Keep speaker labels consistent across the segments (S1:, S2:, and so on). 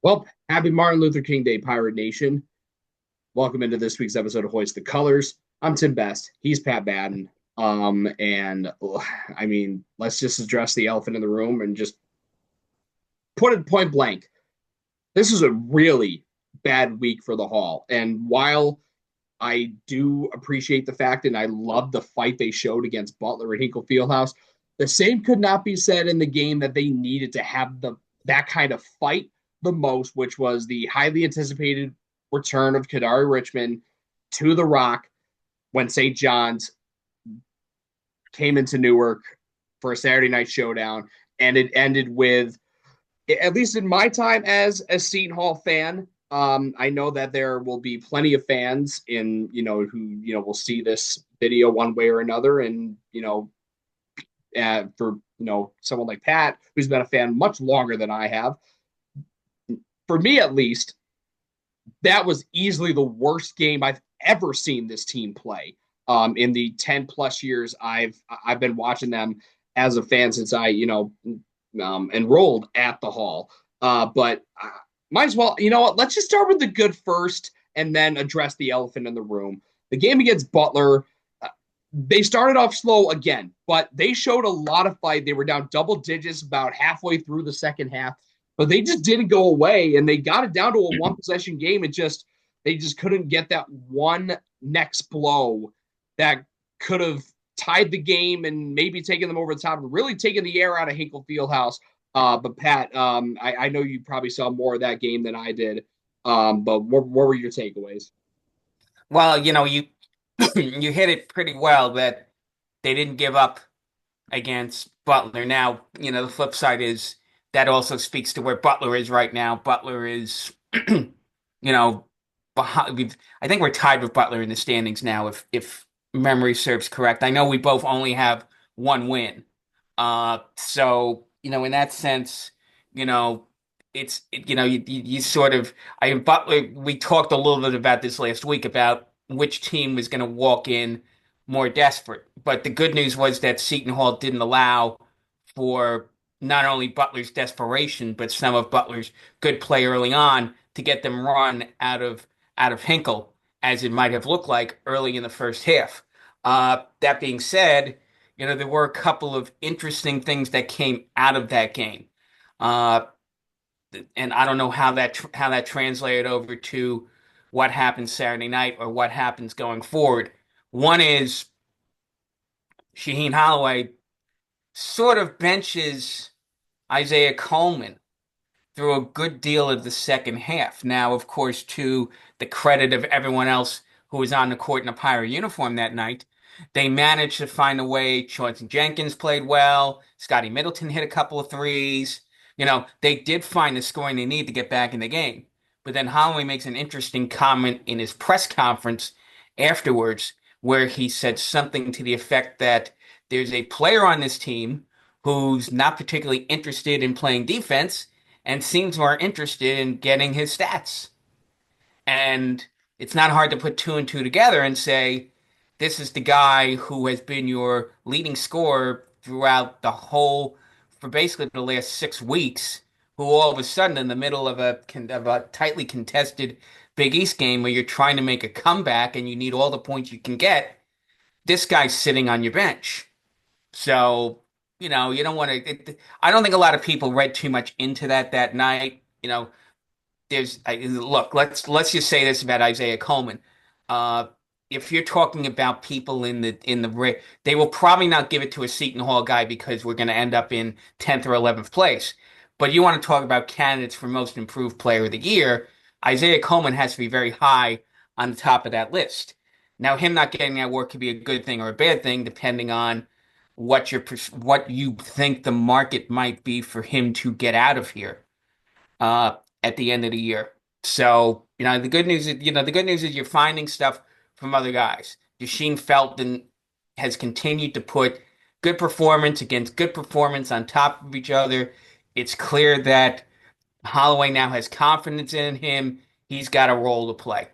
S1: Well, happy Martin Luther King Day, Pirate Nation. Welcome into this week's episode of Hoist the Colors. I'm Tim Best. He's Pat Madden. Let's just address the elephant in the room and just put it point blank. This is a really bad week for the Hall. And while I do appreciate the fact and I love the fight they showed against Butler at Hinkle Fieldhouse, the same could not be said in the game that they needed to have that kind of fight the most, which was the highly anticipated return of Kadary Richmond to the Rock when St. John's came into Newark for a Saturday night showdown. And it ended with, at least in my time as a Seton Hall fan, I know that there will be plenty of fans who will see this video one way or another. And, for, someone like Pat, who's been a fan much longer than I have, for me at least, that was easily the worst game I've ever seen this team play. In the 10 plus years I've been watching them as a fan since I enrolled at the Hall. But might as well, you know what? Let's just start with the good first, and then address the elephant in the room. The game against Butler, they started off slow again, but they showed a lot of fight. They were down double digits about halfway through the second half, but they just didn't go away, and they got it down to a one possession game. They just couldn't get that one next blow that could have tied the game and maybe taken them over the top and really taken the air out of Hinkle Fieldhouse. But Pat, I know you probably saw more of that game than I did. But what were your takeaways?
S2: Well, you you hit it pretty well that they didn't give up against Butler. Now, the flip side is that also speaks to where Butler is right now. Butler is, behind. I think we're tied with Butler in the standings now, if memory serves correct. I know we both only have one win. So, in that sense, you know, you sort of, Butler, we talked a little bit about this last week about which team was going to walk in more desperate. But the good news was that Seton Hall didn't allow for not only Butler's desperation, but some of Butler's good play early on to get them run out of Hinkle, as it might have looked like early in the first half. That being said, there were a couple of interesting things that came out of that game. Uh, and I don't know how that translated over to what happens Saturday night or what happens going forward. One is Shaheen Holloway sort of benches Isaiah Coleman through a good deal of the second half. Now, of course, to the credit of everyone else who was on the court in a Pirate uniform that night, they managed to find a way. Chauncey Jenkins played well. Scotty Middleton hit a couple of threes. They did find the scoring they need to get back in the game. But then Holloway makes an interesting comment in his press conference afterwards, where he said something to the effect that there's a player on this team who's not particularly interested in playing defense and seems more interested in getting his stats. And it's not hard to put two and two together and say, this is the guy who has been your leading scorer throughout for basically the last 6 weeks, who all of a sudden, in the middle of a tightly contested Big East game where you're trying to make a comeback and you need all the points you can get, this guy's sitting on your bench. So, you don't want to. I don't think a lot of people read too much into that night. Look. Let's just say this about Isaiah Coleman. Uh, if you're talking about people they will probably not give it to a Seton Hall guy because we're going to end up in 10th or 11th place. But you want to talk about candidates for most improved player of the year, Isaiah Coleman has to be very high on the top of that list. Now, him not getting that work could be a good thing or a bad thing, depending on what you think the market might be for him to get out of here at the end of the year. So, the good news is you're finding stuff from other guys. Yashin Felton has continued to put good performance against good performance on top of each other. It's clear that Holloway now has confidence in him. He's got a role to play.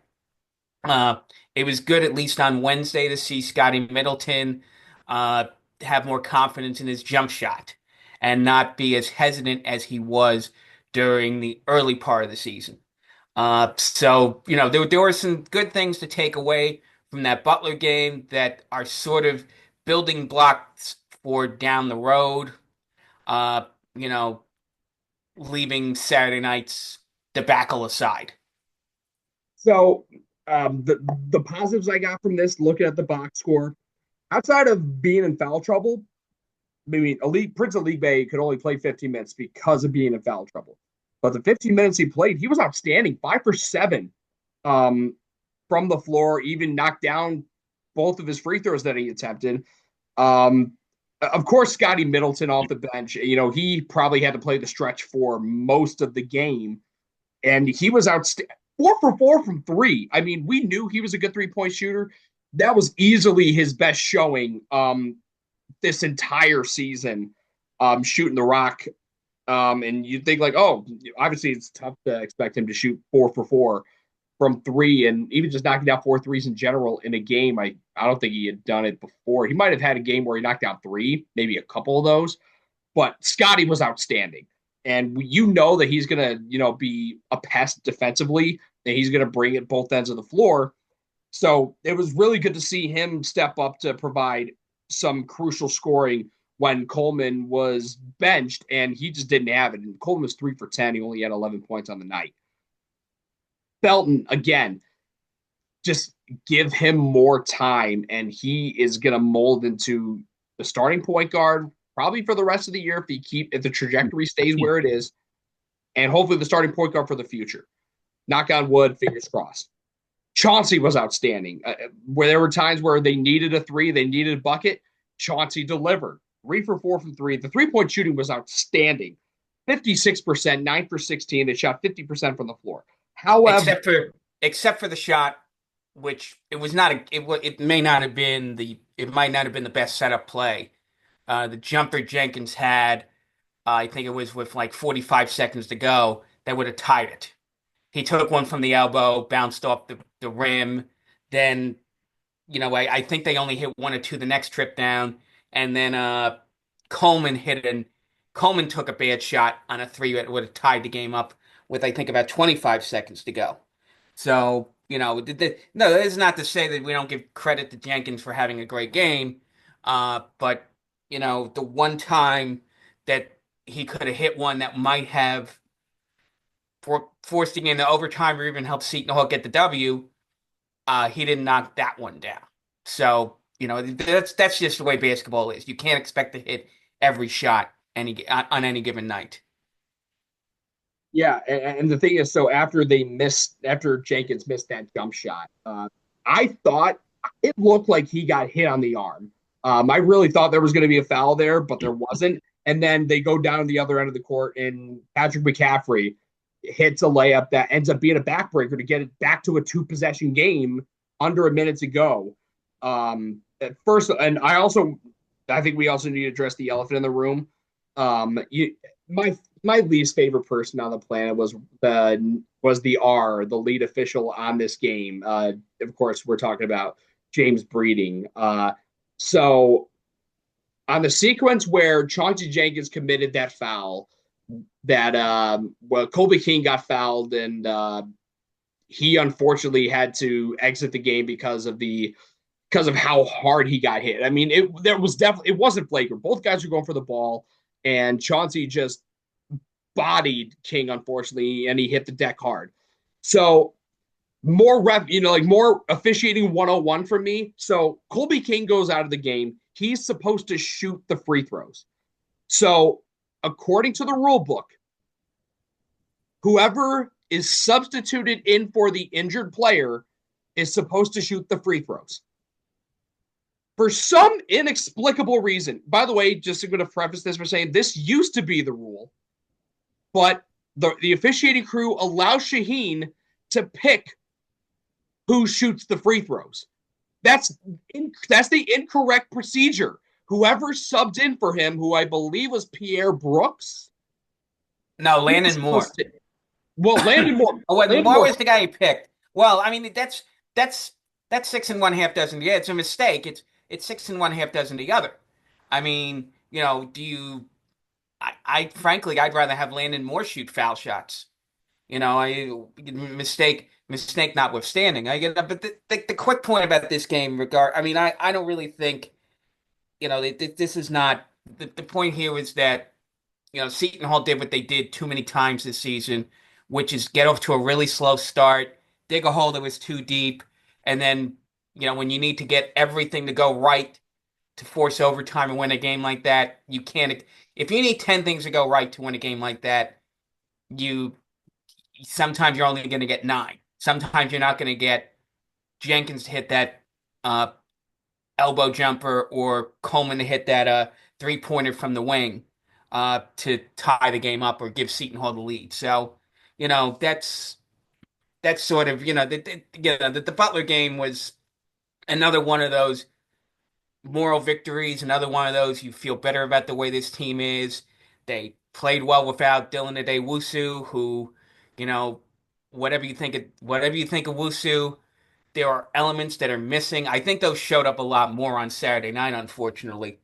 S2: Uh, it was good, at least on Wednesday, to see Scotty Middleton have more confidence in his jump shot and not be as hesitant as he was during the early part of the season. So, there were some good things to take away from that Butler game that are sort of building blocks for down the road. Uh, you know, leaving Saturday night's debacle aside.
S1: So the positives I got from this, looking at the box score, outside of being in foul trouble, I mean, Prince of Bay could only play 15 minutes because of being in foul trouble. But the 15 minutes he played, he was outstanding. 5 for 7 from the floor, even knocked down both of his free throws that he attempted. Um, of course, Scotty Middleton off the bench, he probably had to play the stretch for most of the game. And he was outstanding. 4 for 4 from three. I mean, we knew he was a good 3-point shooter. That was easily his best showing this entire season, shooting the rock. And you'd think like, oh, obviously it's tough to expect him to shoot 4 for 4 from three, and even just knocking down 4 threes in general in a game. I don't think he had done it before. He might have had a game where he knocked down 3, maybe a couple of those, but Scotty was outstanding. And that he's going to, be a pest defensively, and he's going to bring it both ends of the floor. So it was really good to see him step up to provide some crucial scoring when Coleman was benched, and he just didn't have it. And Coleman was 3 for 10. He only had 11 points on the night. Felton, again, just give him more time, and he is going to mold into the starting point guard probably for the rest of the year if the trajectory stays where it is, and hopefully the starting point guard for the future. Knock on wood, fingers crossed. Chauncey was outstanding. Where there were times where they needed a 3, they needed a bucket, Chauncey delivered. 3 for 4 from 3. The 3-point shooting was outstanding. 56%, 9 for 16. They shot 50% from the floor. However,
S2: except for the shot, which it was not it may not have been it might not have been the best setup play. The jumper Jenkins had, I think it was with like 45 seconds to go, that would have tied it. He took one from the elbow, bounced off the rim. Then, I think they only hit 1 or 2 the next trip down. And then Coleman Coleman took a bad shot on a 3 that would have tied the game up with, I think, about 25 seconds to go. So, no, that is not to say that we don't give credit to Jenkins for having a great game. But, the one time that he could have hit one that might have forced it into overtime or even helped Seton Hall get the W, he didn't knock that one down. So, that's just the way basketball is. You can't expect to hit every shot on any given night.
S1: Yeah, and the thing is, so after Jenkins missed that jump shot, I thought it looked like he got hit on the arm. I really thought there was going to be a foul there, but there wasn't. And then they go down the other end of the court, and Patrick McCaffrey hits a layup that ends up being a backbreaker to get it back to a 2-possession game under a minute to go. At first, and I think we also need to address the elephant in the room. My least favorite person on the planet was the lead official on this game. Of course, we're talking about James Breeding. So on the sequence where Chauncey Jenkins committed that foul, that Kobe King got fouled, and he unfortunately had to exit the game because of how hard he got hit. I mean, it wasn't flagrant. Both guys were going for the ball, and Chauncey just bodied King, unfortunately, and he hit the deck hard. So more officiating 101 for me. So Colby King goes out of the game. He's supposed to shoot the free throws. So according to the rule book, whoever is substituted in for the injured player is supposed to shoot the free throws. For some inexplicable reason, by the way, just I'm going to preface this by saying this used to be the rule, but the officiating crew allows Shaheen to pick who shoots the free throws. That's the incorrect procedure. Whoever subbed in for him, who I believe was Pierre Brooks.
S2: No, Landon Moore.
S1: Landon Moore.
S2: Landon Moore was the guy he picked. Well, I mean, that's 6 1/2 dozen. Yeah, it's a mistake. It's 6 1/2 dozen the other. I mean, I frankly, I'd rather have Landon Moore shoot foul shots. I mistake notwithstanding. I get but the quick point about this game I mean, I don't really think, this is not the point here is that, Seton Hall did what they did too many times this season, which is get off to a really slow start, dig a hole that was too deep, and then, when you need to get everything to go right to force overtime and win a game like that, you can't. If you need 10 things to go right to win a game like that, you sometimes you're only going to get nine. Sometimes you're not going to get Jenkins to hit that uh, elbow jumper or Coleman to hit that 3-pointer from the wing to tie the game up or give Seton Hall the lead. So, that's sort of the Butler game was another one of those moral victories, another one of those you feel better about the way this team is. They played well without Dylan Adewusu, who, you know, whatever you think of Wusu, there are elements that are missing. I think those showed up a lot more on Saturday night, unfortunately.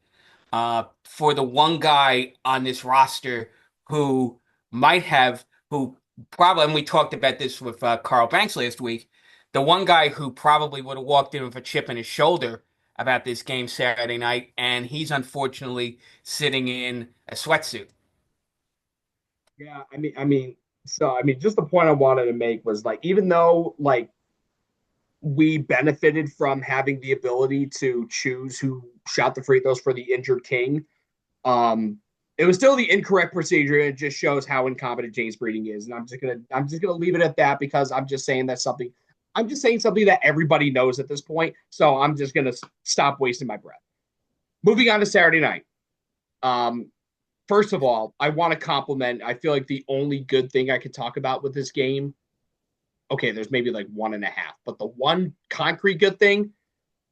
S2: For the one guy on this roster who who probably, and we talked about this with Carl Banks last week, the one guy who probably would have walked in with a chip in his shoulder about this game Saturday night, and he's unfortunately sitting in a sweatsuit.
S1: Yeah, just the point I wanted to make was like, even though like we benefited from having the ability to choose who shot the free throws for the injured king, um, it was still the incorrect procedure. It just shows how incompetent James Breeding is, and I'm just gonna leave it at that because I'm just saying something that everybody knows at this point. So I'm just gonna stop wasting my breath. Moving on to Saturday night. Um, First of all, I want to compliment. I feel like the only good thing I could talk about with this game, okay, there's maybe like one and a half, but the one concrete good thing,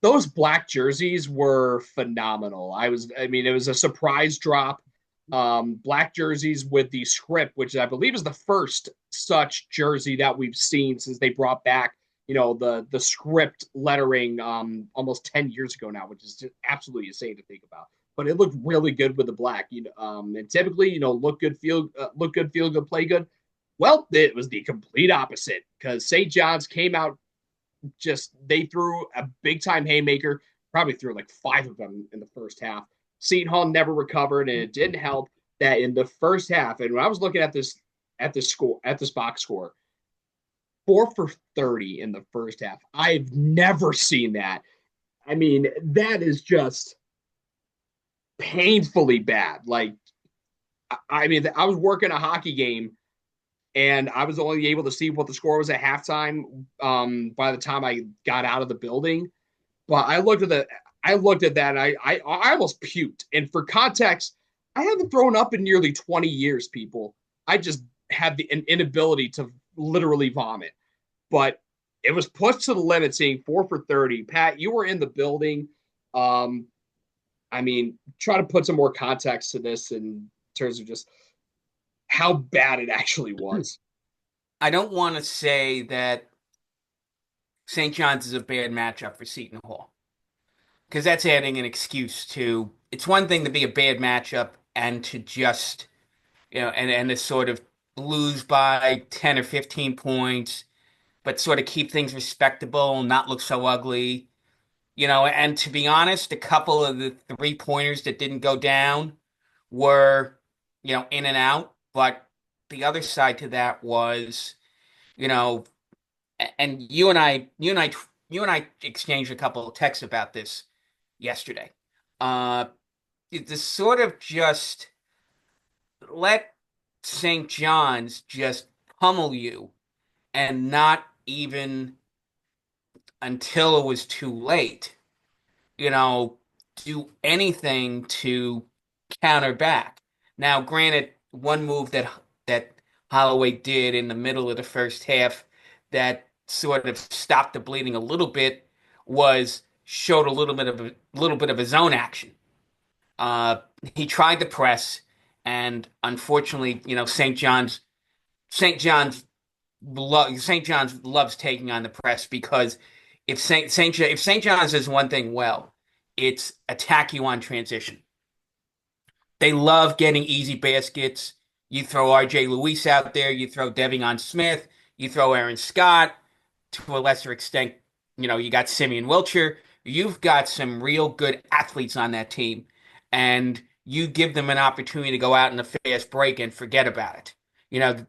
S1: those black jerseys were phenomenal. I mean, it was a surprise drop. Black jerseys with the script, which I believe is the first such jersey that we've seen since they brought back, the script lettering almost 10 years ago now, which is just absolutely insane to think about. But it looked really good with the black, and typically, look good, feel good, play good. Well, it was the complete opposite because St. John's came out, just they threw a big time haymaker, probably threw like five of them in the first half. Seton Hall never recovered, and it didn't help that in the first half. And when I was looking at this box score, 4 for 30 in the first half. I've never seen that. I mean, that is just painfully bad. Like, I mean, I was working a hockey game and I was only able to see what the score was at halftime by the time I got out of the building. But I looked at that and I almost puked. And for context, I haven't thrown up in nearly 20 years, people. I just had an inability to literally vomit. But it was pushed to the limit, seeing 4 for 30. Pat, you were in the building. Um, I mean, try to put some more context to this in terms of just how bad it actually was.
S2: I don't want to say that St. John's is a bad matchup for Seton Hall because that's adding an excuse to. It's one thing to be a bad matchup and to just, and to sort of lose by 10 or 15 points, but sort of keep things respectable, not look so ugly. And to be honest, a couple of the 3-pointers that didn't go down were, in and out. But the other side to that was, you know, and you and I exchanged a couple of texts about this yesterday. Uh, to sort of just let St. John's just pummel you and not even until it was too late, you know, do anything to counter back. Now, granted, one move that Holloway did in the middle of the first half that sort of stopped the bleeding a little bit was showed a little bit of his own action. Uh, he tried to press, and unfortunately, St. John's St. John's loves taking on the press because if St. John's does one thing well, it's attack you on transition. They love getting easy baskets. You throw R.J. Luis out there, you throw Devion Smith, you throw Aaron Scott, to a lesser extent, you got Simeon Wilcher. You've got some real good athletes on that team, and you give them an opportunity to go out in a fast break and forget about it. And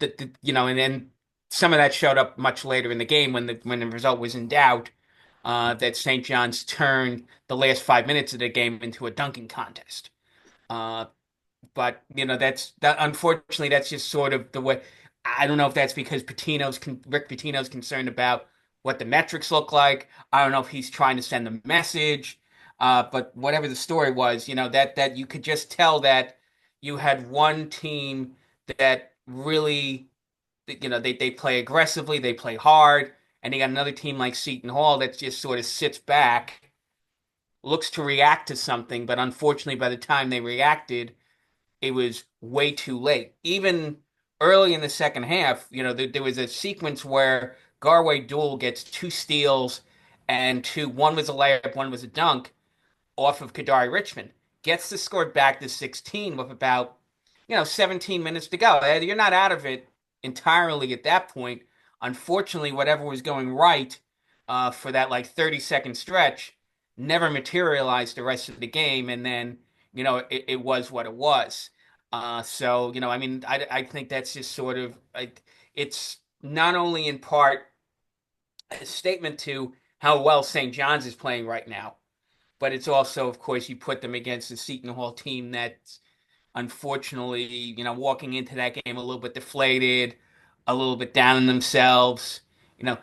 S2: then some of that showed up much later in the game when the result was in doubt. That St. John's turned the last 5 minutes of the game into a dunking contest. Uh, but unfortunately, that's just sort of the way. I don't know if that's because Rick Pitino's concerned about what the metrics look like. I don't know if he's trying to send a message. But whatever the story was, that you could just tell that you had one team that really, they play aggressively, they play hard, and they got another team like Seton Hall that just sort of sits back, looks to react to something, but unfortunately, by the time they reacted, it was way too late. Even early in the second half, there was a sequence where Garway Duel gets two steals and one was a layup, one was a dunk off of Kadary Richmond. Gets the score back to 16 with about, 17 minutes to go. You're not out of it entirely at that point. Unfortunately, whatever was going right for that like 30-second stretch never materialized the rest of the game. And then, it was what it was. So, I mean, I think that's just sort of, it's not only in part a statement to how well St. John's is playing right now, but it's also, of course, you put them against the Seton Hall team that's unfortunately, walking into that game a little bit deflated, a little bit down in themselves.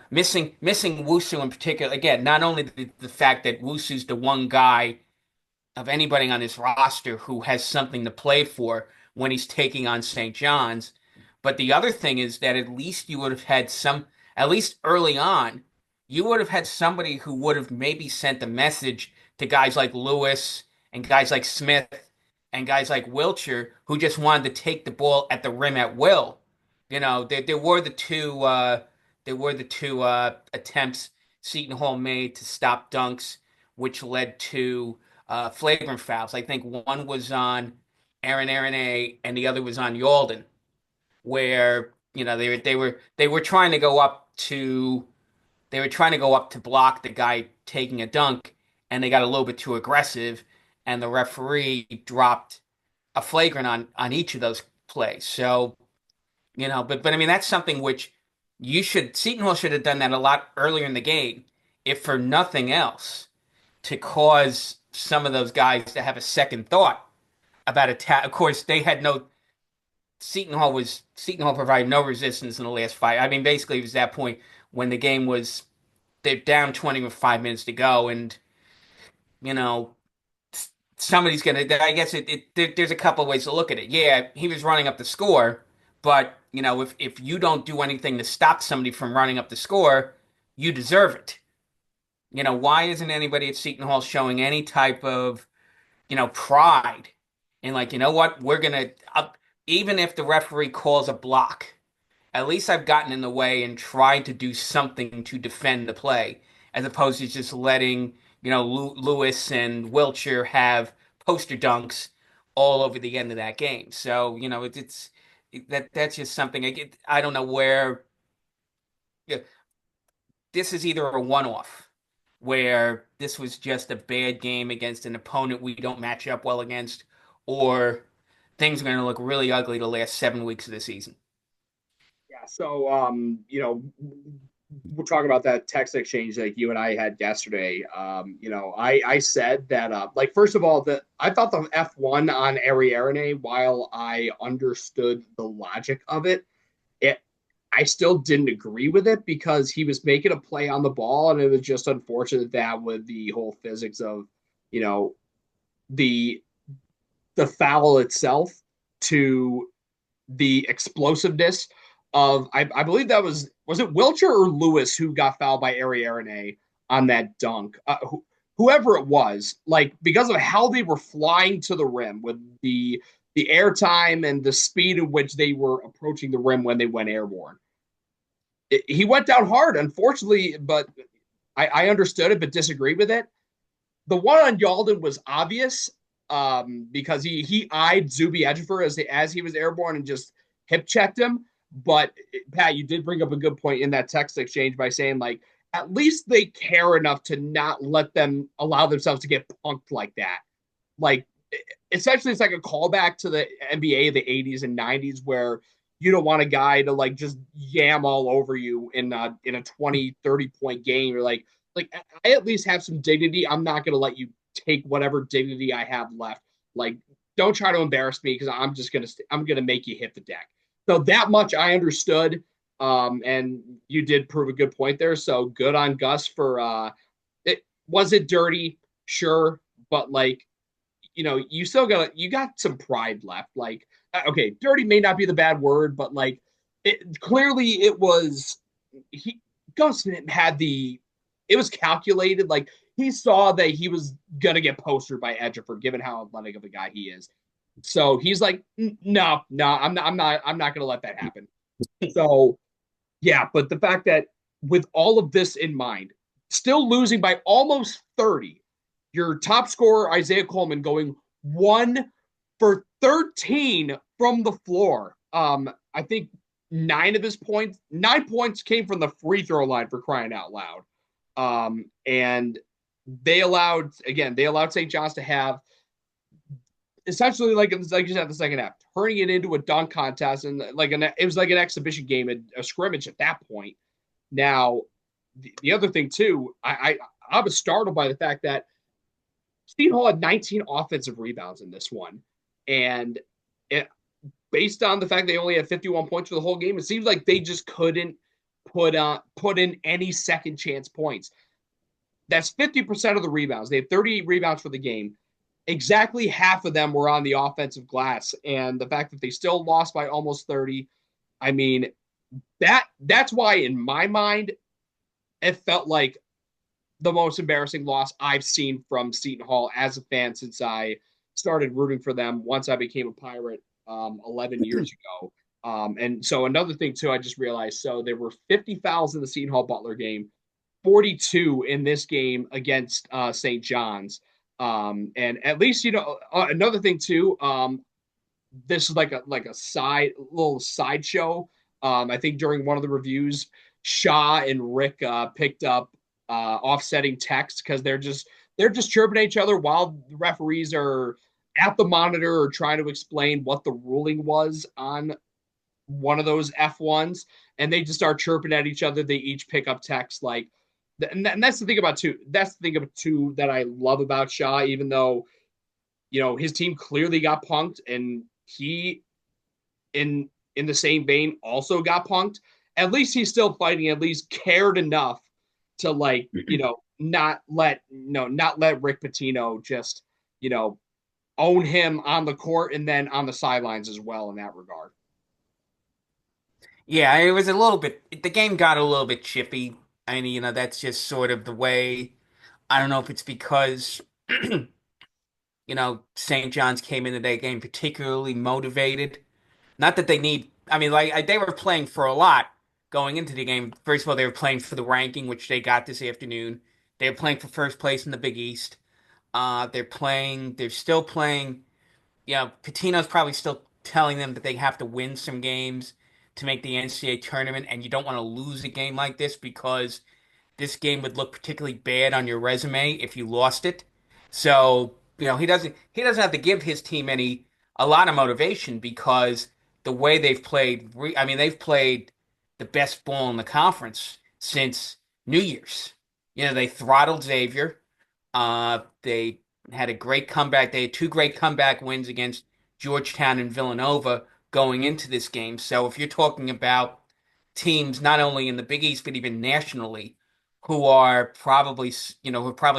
S2: Missing Wusu in particular. Again, not only the fact that Wusu's the one guy of anybody on this roster who has something to play for when he's taking on St. John's, but the other thing is that at least you would have had at least early on, you would have had somebody who would have maybe sent a message to guys like Lewis and guys like Smith and guys like Wilcher who just wanted to take the ball at the rim at will. There were the two attempts Seton Hall made to stop dunks, which led to flagrant fouls. I think one was on Aaron A, and the other was on Yalden, where they were trying to go up to block the guy taking a dunk, and they got a little bit too aggressive, and the referee dropped a flagrant on each of those plays. So, but I mean that's something which Seton Hall should have done that a lot earlier in the game, if for nothing else, to cause some of those guys to have a second thought about attack. Of course, they had no Seton Hall provided no resistance in the last fight. I mean, basically, it was that point when the game was they're down 20 with 5 minutes to go, and you know somebody's gonna. I guess there's a couple of ways to look at it. Yeah, he was running up the score, but if you don't do anything to stop somebody from running up the score, you deserve it. Why isn't anybody at Seton Hall showing any type of pride in like, what, we're gonna even if the referee calls a block, at least I've gotten in the way and tried to do something to defend the play, as opposed to just letting, Lewis and Wilcher have poster dunks all over the end of that game. So, that's just something I don't know where yeah, this is either a one-off where this was just a bad game against an opponent we don't match up well against, or things are going to look really ugly the last 7 weeks of the season.
S1: Yeah. So, we're talking about that text exchange like you and I had yesterday. I said that, like, first of all, that I thought the F1 on Ariarene, while I understood the logic of it, I still didn't agree with it because he was making a play on the ball, and it was just unfortunate that with the whole physics of, the foul itself to the explosiveness of I believe that was it Wilcher or Lewis who got fouled by Ariarene on that dunk. Whoever it was, like, because of how they were flying to the rim with the airtime and the speed at which they were approaching the rim when they went airborne. He went down hard, unfortunately, but I understood it but disagreed with it. The one on Yalden was obvious. because he eyed Zuby Ejiofor as he was airborne and just hip checked him. But Pat, you did bring up a good point in that text exchange by saying like at least they care enough to not let them allow themselves to get punked like that. Like essentially it's like a callback to the NBA of the 80s and 90s where you don't want a guy to like just yam all over you in a 20-30 point game. You're like I at least have some dignity. I'm not going to let you take whatever dignity I have left. Like don't try to embarrass me because I'm going to make you hit the deck. So that much I understood. And you did prove a good point there. So good on Gus for it. Was it dirty? Sure, but like you got some pride left. Like, okay, dirty may not be the bad word, but like, clearly it was. He Gus had it was calculated. Like he saw that he was gonna get postered by Ejiofor, given how athletic of a guy he is. So he's like, no, I'm not gonna let that happen. So yeah, but the fact that with all of this in mind, still losing by almost 30, your top scorer, Isaiah Coleman, going 1 for 13 from the floor. I think 9 points came from the free throw line for crying out loud. And they allowed St. John's to have essentially like you said the second half, turning it into a dunk contest and it was like an exhibition game, a scrimmage at that point. Now, the other thing too, I was startled by the fact that Seton Hall had 19 offensive rebounds in this one, and based on the fact they only had 51 points for the whole game, it seems like they just couldn't put in any second chance points. That's 50% of the rebounds. They had 38 rebounds for the game. Exactly half of them were on the offensive glass, and the fact that they still lost by almost 30, I mean, that's why in my mind it felt like the most embarrassing loss I've seen from Seton Hall as a fan since I started rooting for them once I became a Pirate 11 years ago. And so another thing too, I just realized, so there were 50 fouls in the Seton Hall Butler game, 42 in this game against St. John's. And at least, another thing too, this is like a little sideshow. I think during one of the reviews, Shaw and Rick picked up offsetting text because they're just chirping at each other while the referees are at the monitor or trying to explain what the ruling was on one of those F1s, and they just start chirping at each other. They each pick up text like, and that's the thing about two. That's the thing about two that I love about Shaw, even though his team clearly got punked, and he in the same vein also got punked. At least he's still fighting. At least cared enough to not let Rick Pitino just own him on the court and then on the sidelines as well in that regard.
S2: Yeah, it was a little bit, the game got a little bit chippy. And, that's just sort of the way. I don't know if it's because, St. John's came into that game particularly motivated. Not that they need, I mean, like they were playing for a lot going into the game. First of all, they were playing for the ranking, which they got this afternoon. They were playing for first place in the Big East. They're still playing. Pitino's probably still telling them that they have to win some games to make the NCAA tournament, and you don't want to lose a game like this because this game would look particularly bad on your resume if you lost it. So, he doesn't have to give his team a lot of motivation because the way they've played, I mean, they've played the best ball in the conference since New Year's. They throttled Xavier. They had a great comeback. They had two great comeback wins against Georgetown and Villanova going into this game. So if you're talking about teams not only in the Big East but even nationally who are probably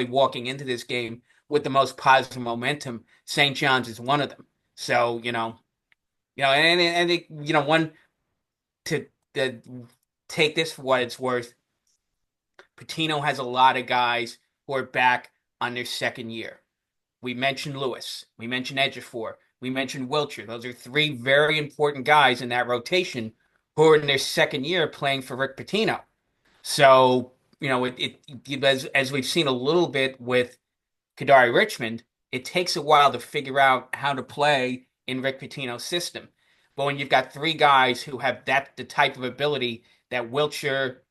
S2: walking into this game with the most positive momentum, St. John's is one of them. So and it, one to take this for what it's worth. Pitino has a lot of guys who are back on their second year. We mentioned Lewis. We mentioned Ejiofor. We mentioned Wilcher. Those are three very important guys in that rotation who are in their second year playing for Rick Pitino. So, as we've seen a little bit with Kadary Richmond, it takes a while to figure out how to play in Rick Pitino's system. But when you've got three guys who have the type of ability that Wiltshire,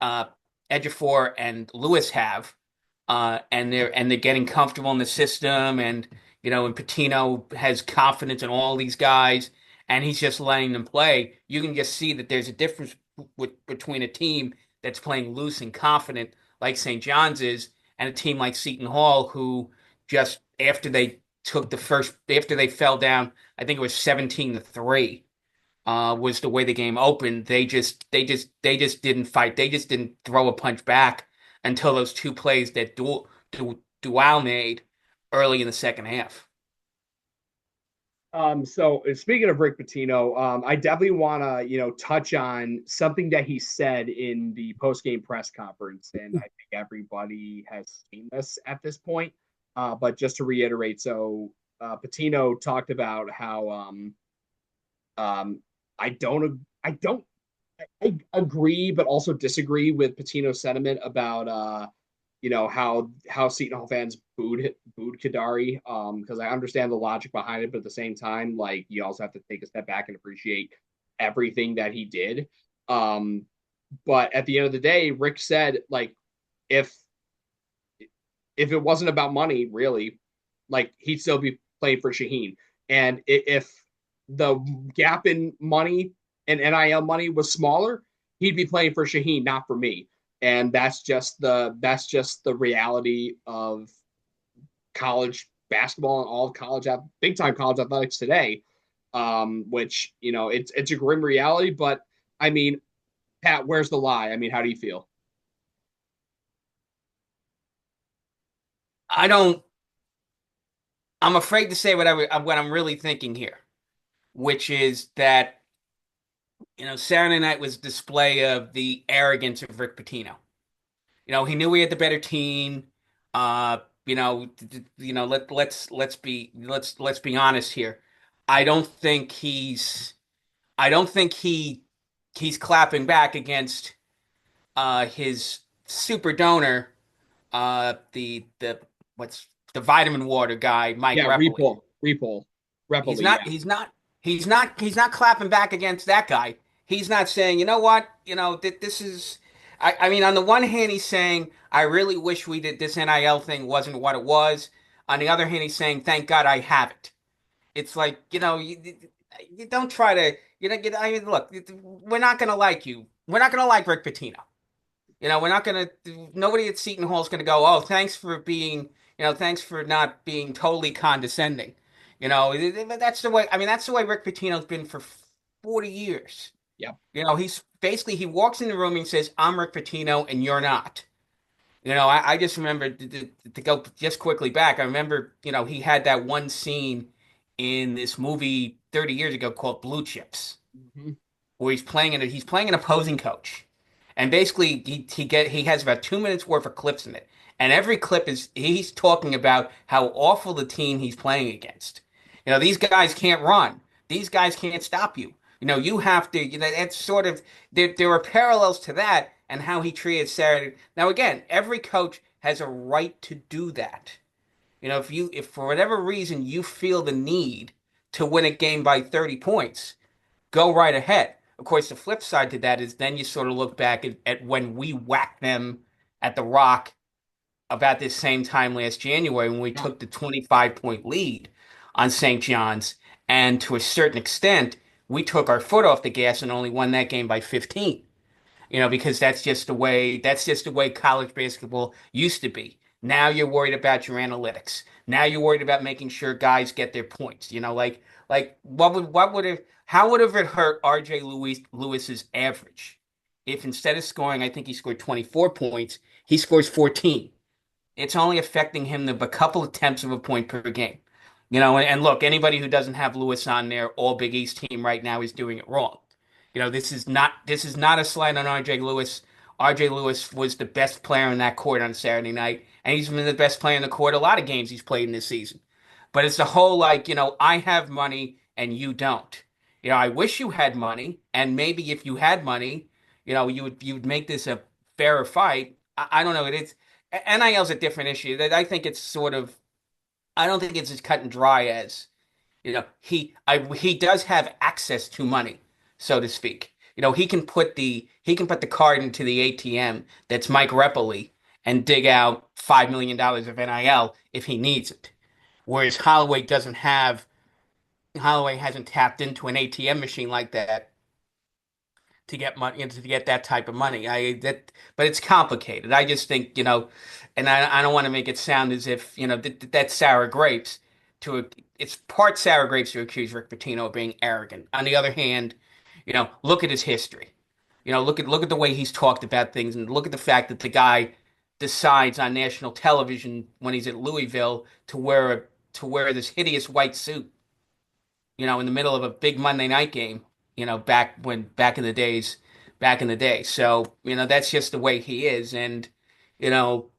S2: uh, Ejiofor, and Lewis have, and they're getting comfortable in the system, and Pitino has confidence in all these guys, and he's just letting them play. You can just see that there's a difference between a team that's playing loose and confident, like St. John's is, and a team like Seton Hall, who just after they fell down, I think it was 17-3, was the way the game opened. They just didn't fight. They just didn't throw a punch back until those two plays that Dual made early in the second half.
S1: So speaking of Rick Pitino, I definitely want to, touch on something that he said in the post-game press conference, and I think everybody has seen this at this point. But just to reiterate, so Pitino talked about how I don't I agree, but also disagree with Patino's sentiment about how Seton Hall fans booed Kadary. Because I understand the logic behind it, but at the same time, like you also have to take a step back and appreciate everything that he did. Um, but at the end of the day, Rick said like if if it wasn't about money, really, like he'd still be playing for Shaheen. And if the gap in money and NIL money was smaller, he'd be playing for Shaheen, not for me. And that's just the reality of college basketball and all college big time college athletics today. Which it's a grim reality, but I mean, Pat, where's the lie? I mean, how do you feel?
S2: I don't. I'm afraid to say what I'm really thinking here, which is that Saturday night was a display of the arrogance of Rick Pitino. He knew he had the better team. Let's be honest here. I don't think I don't think he's clapping back against his super donor, the what's the vitamin water guy, Mike
S1: Yeah,
S2: Repoli.
S1: Repoli,
S2: He's not
S1: yeah.
S2: he's not clapping back against that guy. He's not saying, you know what, this is I mean, on the one hand, he's saying, I really wish we did this NIL thing wasn't what it was. On the other hand, he's saying, thank God I have it. It's like, you don't try to, I mean, look, we're not gonna like you. We're not gonna like Rick Pitino. We're not gonna. Nobody at Seton Hall is gonna go, oh, thanks for not being totally condescending. That's the way. I mean, that's the way Rick Pitino's been for 40 years.
S1: Yeah.
S2: He's basically he walks in the room and says, "I'm Rick Pitino, and you're not." I just remember to go just quickly back. I remember, he had that one scene in this movie 30 years ago called Blue Chips,
S1: Mm-hmm.
S2: where he's playing an opposing coach, and basically he has about 2 minutes worth of clips in it, and every clip is he's talking about how awful the team he's playing against. These guys can't run. These guys can't stop you. You have to. It's sort of there are parallels to that and how he treated Saturday. Now again, every coach has a right to do that. If for whatever reason you feel the need to win a game by 30 points, go right ahead. Of course, the flip side to that is then you sort of look back at when we whacked them at the Rock about this same time last January when we
S1: Yeah.
S2: took the 25-point lead on St. John's. And to a certain extent, we took our foot off the gas and only won that game by 15. Because that's just the way college basketball used to be. Now you're worried about your analytics. Now you're worried about making sure guys get their points. Like how would have it hurt Lewis's average if instead of scoring, I think he scored 24 points, he scores 14. It's only affecting him a couple of tenths of a point per game. And look, anybody who doesn't have Lewis on their All Big East team right now is doing it wrong. This is not a slight on RJ Lewis. RJ Lewis was the best player in that court on Saturday night, and he's been the best player in the court a lot of games he's played in this season. But it's the whole like, I have money and you don't. I wish you had money, and maybe if you had money, you would make this a fairer fight. I don't know. NIL's a different issue. That I think it's sort of I don't think it's as cut and dry as, he does have access to money, so to speak. He can put the card into the ATM that's Mike Repoli and dig out $5 million of NIL if he needs it. Whereas Holloway hasn't tapped into an ATM machine like that to get money, to get that type of money. But it's complicated. I just think, and I don't want to make it sound as if, that's sour grapes. It's part sour grapes to accuse Rick Pitino of being arrogant. On the other hand, look at his history. Look at the way he's talked about things, and look at the fact that the guy decides on national television when he's at Louisville to wear this hideous white suit, in the middle of a big Monday night game, back in the day. So, that's just the way he is. And, you know,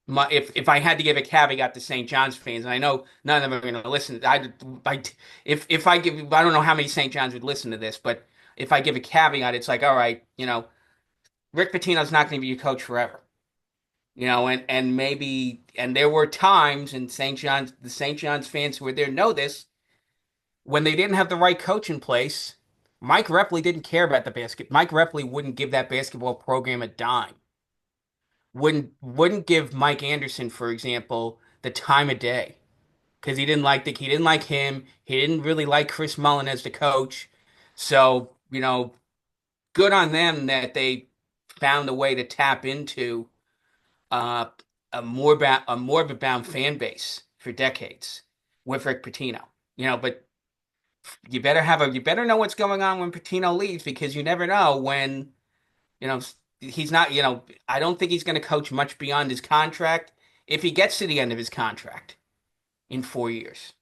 S2: if I had to give a caveat to St. John's fans, and I know none of them are going to listen. If I give, I don't know how many St. John's would listen to this, but if I give a caveat, it's like, all right, Rick Pitino's not going to be your coach forever. And maybe, and there were times in the St. John's fans who were there know this, when they didn't have the right coach in place, Mike Reppley didn't care about the basket. Mike Reppley wouldn't give that basketball program a dime. Wouldn't give Mike Anderson, for example, the time of day because he didn't like him. He didn't really like Chris Mullin as the coach. So, good on them that they found a way to tap into uh, a morbid bound fan base for decades with Rick Pitino. But you better know what's going on when Patino leaves because you never know when, you know, he's not, I don't think he's going to coach much beyond his contract if he gets to the end of his contract in 4 years.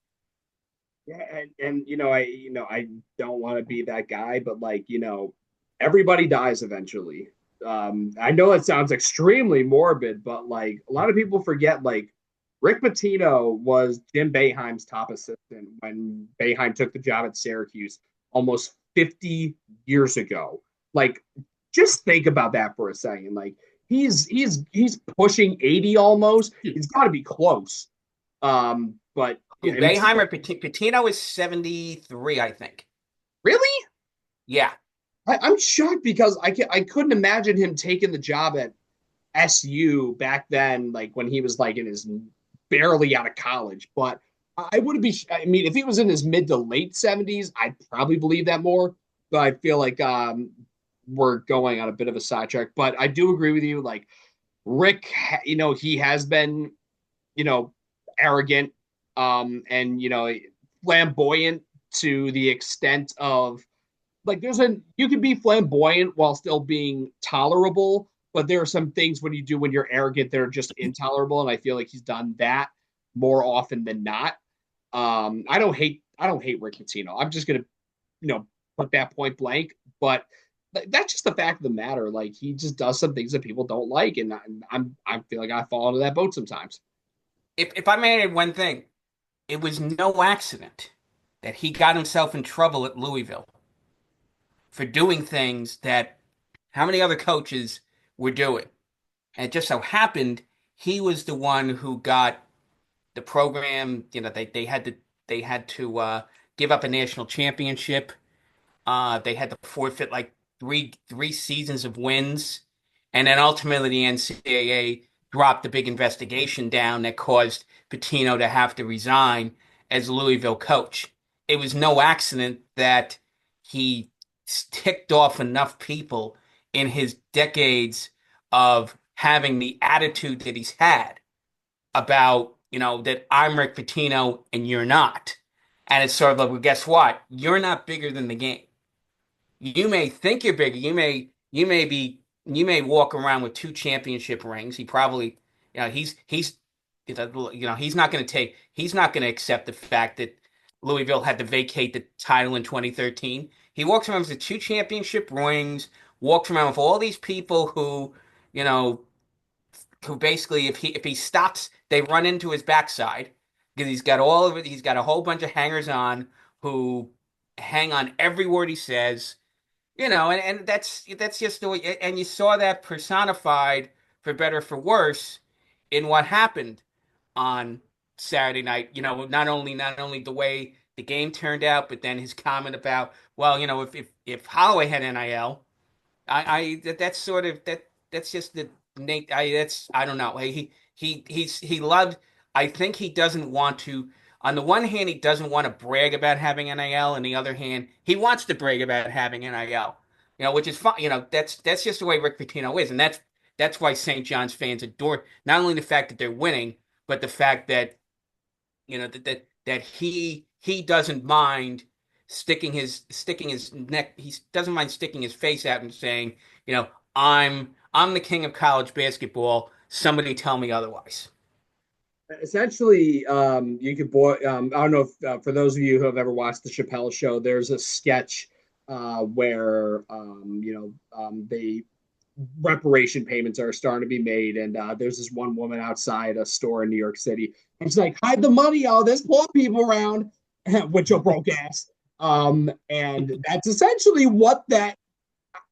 S1: Yeah, and I don't want to be that guy, but like, everybody dies eventually. I know it sounds extremely morbid, but like a lot of people forget, like Rick Pitino was Jim Boeheim's top assistant when Boeheim took the job at Syracuse almost 50 years ago. Like, just think about that for a second. Like, he's pushing 80 almost. He's got to be close. But
S2: Who,
S1: I mean,
S2: Boeheim or Patino is 73, I think.
S1: really,
S2: Yeah.
S1: I'm shocked because I couldn't imagine him taking the job at SU back then, like when he was like in his barely out of college. But I wouldn't be. I mean, if he was in his mid to late 70s, I'd probably believe that more. But I feel like we're going on a bit of a sidetrack. But I do agree with you. Like Rick, he has been, you know, arrogant, and flamboyant to the extent of like you can be flamboyant while still being tolerable, but there are some things when you're arrogant that are just intolerable, and I feel like he's done that more often than not. I don't hate Rick Pitino. I'm just gonna put that point blank, but that's just the fact of the matter. Like he just does some things that people don't like, and I feel like I fall into that boat sometimes.
S2: If I may add one thing, it was no accident that he got himself in trouble at Louisville for doing things that how many other coaches were doing. And it just so happened he was the one who got the program, they had to give up a national championship. They had to forfeit like three seasons of wins, and then ultimately the NCAA dropped the big investigation down that caused Pitino to have to resign as Louisville coach. It was no accident that he ticked off enough people in his decades of having the attitude that he's had about, that I'm Rick Pitino and you're not. And it's sort of like, well, guess what? You're not bigger than the game. You may think you're bigger. You may walk around with two championship rings. He probably, he's not going to accept the fact that Louisville had to vacate the title in 2013. He walks around with the two championship rings, walks around with all these people you know, who basically, if he stops, they run into his backside because he's got all of it. He's got a whole bunch of hangers on who hang on every word he says. And that's just the way. And you saw that personified, for better or for worse, in what happened on Saturday night. Not only the way the game turned out, but then his comment about, well, if Holloway had NIL, that's sort of that's just the Nate. I don't know. He loved. I think he doesn't want to. On the one hand, he doesn't want to brag about having NIL. On the other hand, he wants to brag about having NIL. Which is fine. That's just the way Rick Pitino is, and that's why St. John's fans adore not only the fact that they're winning, but the fact that that he doesn't mind sticking his neck. He doesn't mind sticking his face out and saying, I'm the king of college basketball. Somebody tell me otherwise.
S1: Essentially, you could I don't know if for those of you who have ever watched the Chappelle Show, there's a sketch where they reparation payments are starting to be made, and there's this one woman outside a store in New York City, and she's like, "Hide the money, all there's poor people around," with your broke ass. And that's essentially what that.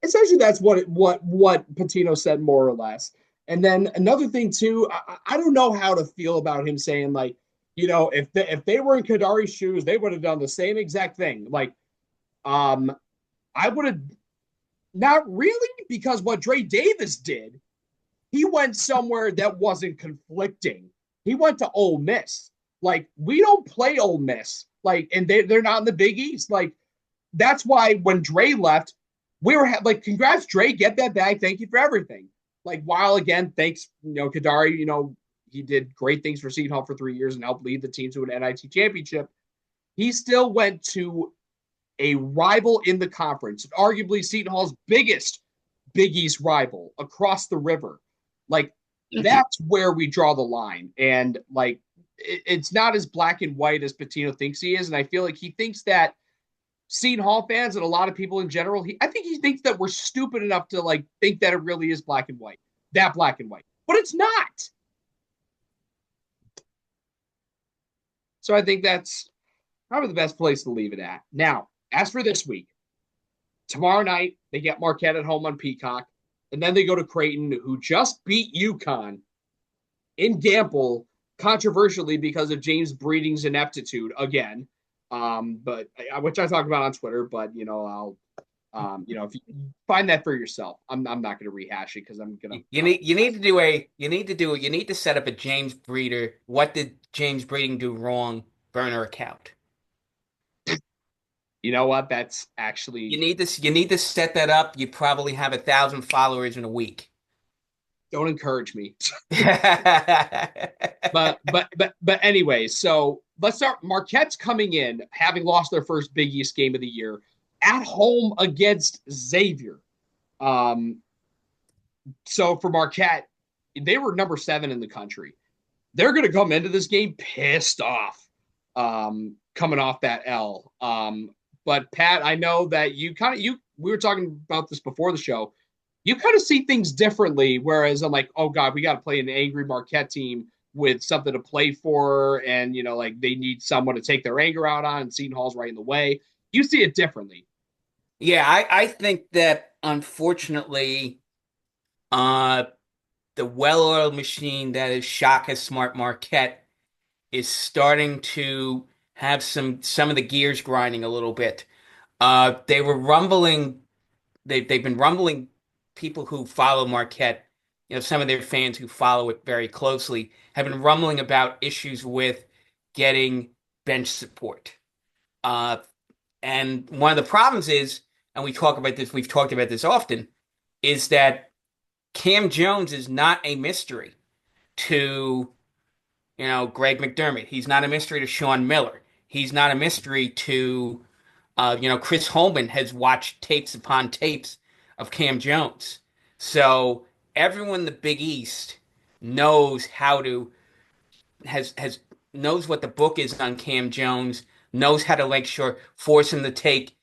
S1: Essentially, that's what Patino said, more or less. And then another thing too, I don't know how to feel about him saying, like, if they were in Kadary's shoes, they would have done the same exact thing. Like, I would have not really, because what Dre Davis did, he went somewhere that wasn't conflicting. He went to Ole Miss. Like, we don't play Ole Miss. Like, and they're not in the Big East. Like, that's why when Dre left, we were like, congrats, Dre, get that bag. Thank you for everything. Like, while again, thanks, Kadary, he did great things for Seton Hall for 3 years and helped lead the team to an NIT championship. He still went to a rival in the conference, arguably Seton Hall's biggest Big East rival across the river. Like, that's where we draw the line. And like, it's not as black and white as Pitino thinks he is. And I feel like he thinks that Seton Hall fans and a lot of people in general, I think he thinks that we're stupid enough to like think that it really is black and white, that black and white, but it's not. So I think that's probably the best place to leave it at. Now, as for this week, tomorrow night they get Marquette at home on Peacock, and then they go to Creighton, who just beat UConn in Gamble, controversially because of James Breeding's ineptitude again. But which I talked about on Twitter, but I'll if you find that for yourself, I'm not going to rehash it because I'm gonna.
S2: You need to set up a James Breeder. What did James Breeding do wrong? Burner account.
S1: You know what? That's actually
S2: you need to set that up. You probably have 1,000 followers in a week.
S1: Don't encourage me. but anyway, so let's start. Marquette's coming in, having lost their first Big East game of the year, at home against Xavier. So for Marquette, they were number 7 in the country. They're going to come into this game pissed off, coming off that L. But Pat, I know that we were talking about this before the show. You kind of see things differently, whereas I'm like, oh God, we got to play an angry Marquette team with something to play for, and like they need someone to take their anger out on, and Seton Hall's right in the way. You see it differently.
S2: Yeah, I think that unfortunately, the well-oiled machine that is Shaka Smart Marquette is starting to have some of the gears grinding a little bit. They were rumbling. They've been rumbling. People who follow Marquette, some of their fans who follow it very closely, have been rumbling about issues with getting bench support. And one of the problems is, and we've talked about this often, is that Cam Jones is not a mystery to, Greg McDermott. He's not a mystery to Sean Miller. He's not a mystery to, Chris Holman has watched tapes upon tapes of Cam Jones. So everyone in the Big East knows knows what the book is on Cam Jones, knows how to force him to take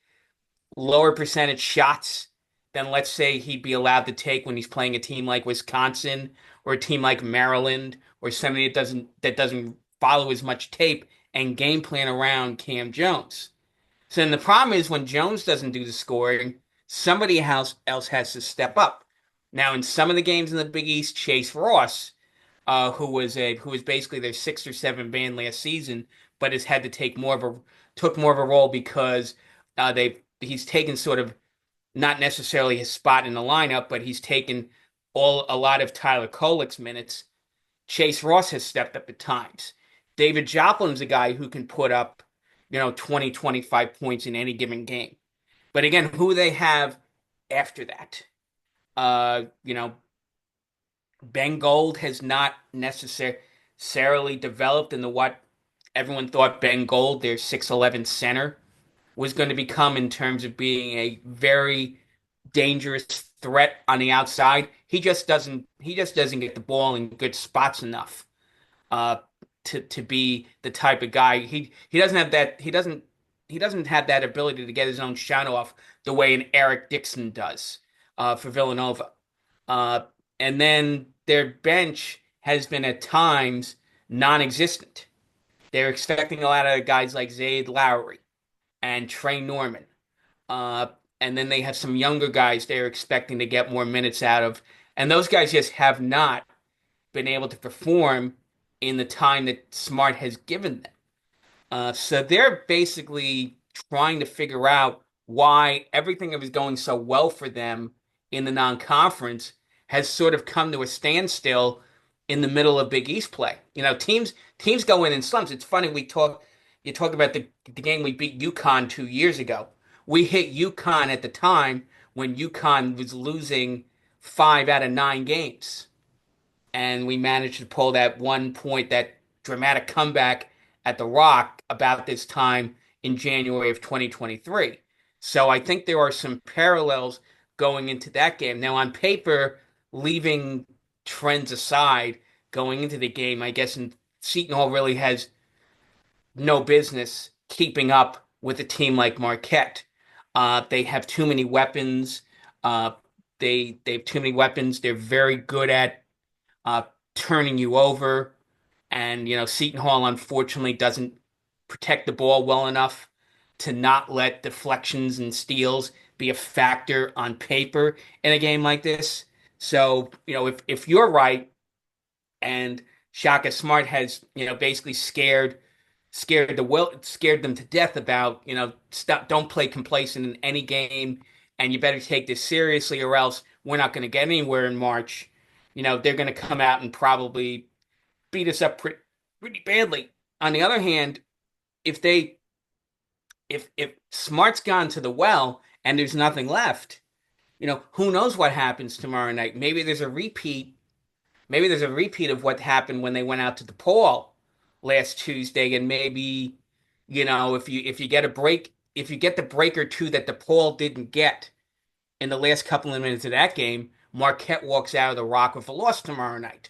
S2: lower percentage shots than, let's say, he'd be allowed to take when he's playing a team like Wisconsin or a team like Maryland or somebody that doesn't follow as much tape and game plan around Cam Jones. So then the problem is when Jones doesn't do the scoring, somebody else has to step up. Now, in some of the games in the Big East, Chase Ross who was basically their sixth or seventh man last season, but has had to took more of a role because he's taken sort of not necessarily his spot in the lineup, but he's taken a lot of Tyler Kolek's minutes. Chase Ross has stepped up at times. David Joplin's a guy who can put up, 20, 25 points in any given game. But again, who they have after that? You know, Ben Gold has not necessarily developed into what everyone thought Ben Gold, their 6'11 center, was going to become in terms of being a very dangerous threat on the outside. He just doesn't get the ball in good spots enough uh to be the type of guy. He doesn't have that ability to get his own shot off the way an Eric Dixon does for Villanova. Uh and then their bench has been at times non-existent. They're expecting a lot of guys like Zaid Lowry and Trey Norman. Uh, and then they have some younger guys they're expecting to get more minutes out of. And those guys just have not been able to perform in the time that Smart has given them. So they're basically trying to figure out why everything that was going so well for them in the non-conference has sort of come to a standstill in the middle of Big East play. Teams go in slumps. It's funny you talk about the game we beat UConn 2 years ago. We hit UConn at the time when UConn was losing 5 out of 9 games, and we managed to pull that 1 point, that dramatic comeback at the Rock about this time in January of 2023. So I think there are some parallels going into that game. Now, on paper, leaving trends aside, going into the game, I guess Seton Hall really has no business keeping up with a team like Marquette. They have too many weapons. Uh, they have too many weapons. They're very good at uh, turning you over. And, Seton Hall unfortunately doesn't protect the ball well enough to not let deflections and steals be a factor on paper in a game like this. So, if you're right and Shaka Smart has, basically scared them to death about, stop, don't play complacent in any game, and you better take this seriously or else we're not going to get anywhere in March. They're going to come out and probably beat us up pretty badly. On the other hand, if they if Smart's gone to the well and there's nothing left, who knows what happens tomorrow night? Maybe there's a repeat. Maybe there's a repeat of what happened when they went out to DePaul last Tuesday, and maybe, if you get a break, if you get the break or two that DePaul didn't get in the last couple of minutes of that game, Marquette walks out of the Rock with a loss tomorrow night.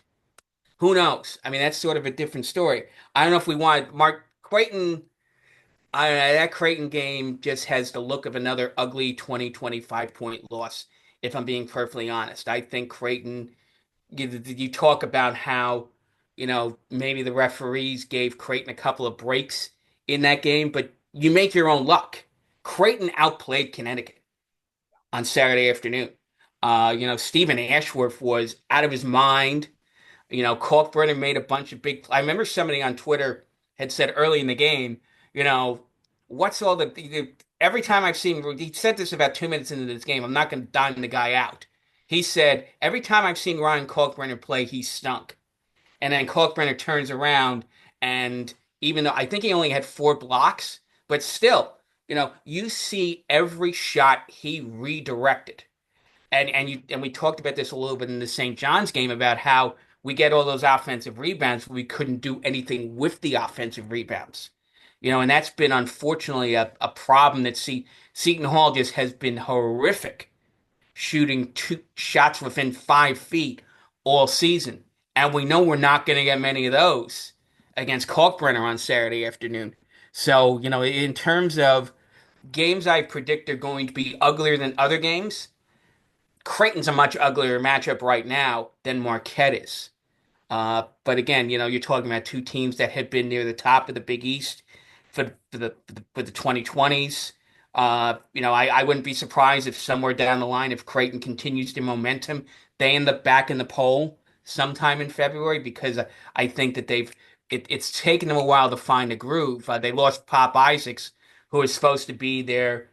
S2: Who knows? I mean, that's sort of a different story. I don't know if we want Mark Creighton. That Creighton game just has the look of another ugly 20, 25 point loss, if I'm being perfectly honest. I think Creighton, you talk about how, maybe the referees gave Creighton a couple of breaks in that game, but you make your own luck. Creighton outplayed Connecticut on Saturday afternoon. Stephen Ashworth was out of his mind. Kalkbrenner made a bunch of I remember somebody on Twitter had said early in the game, what's all every time I've seen, he said this about 2 minutes into this game, I'm not going to dime the guy out. He said, every time I've seen Ryan Kalkbrenner play, he stunk. And then Kalkbrenner turns around, and even though I think he only had 4 blocks, but still, you see every shot he redirected. And we talked about this a little bit in the St. John's game about how we get all those offensive rebounds, but we couldn't do anything with the offensive rebounds. And that's been unfortunately a problem that Seton Hall just has been horrific shooting 2 shots within 5 feet all season. And we know we're not going to get many of those against Kalkbrenner on Saturday afternoon. So, in terms of games I predict are going to be uglier than other games, Creighton's a much uglier matchup right now than Marquette is. But again, you're talking about two teams that have been near the top of the Big East for the 2020s. I wouldn't be surprised if somewhere down the line, if Creighton continues their momentum, they end up back in the poll sometime in February because I think that it's taken them a while to find a groove. They lost Pop Isaacs, who was supposed to be their,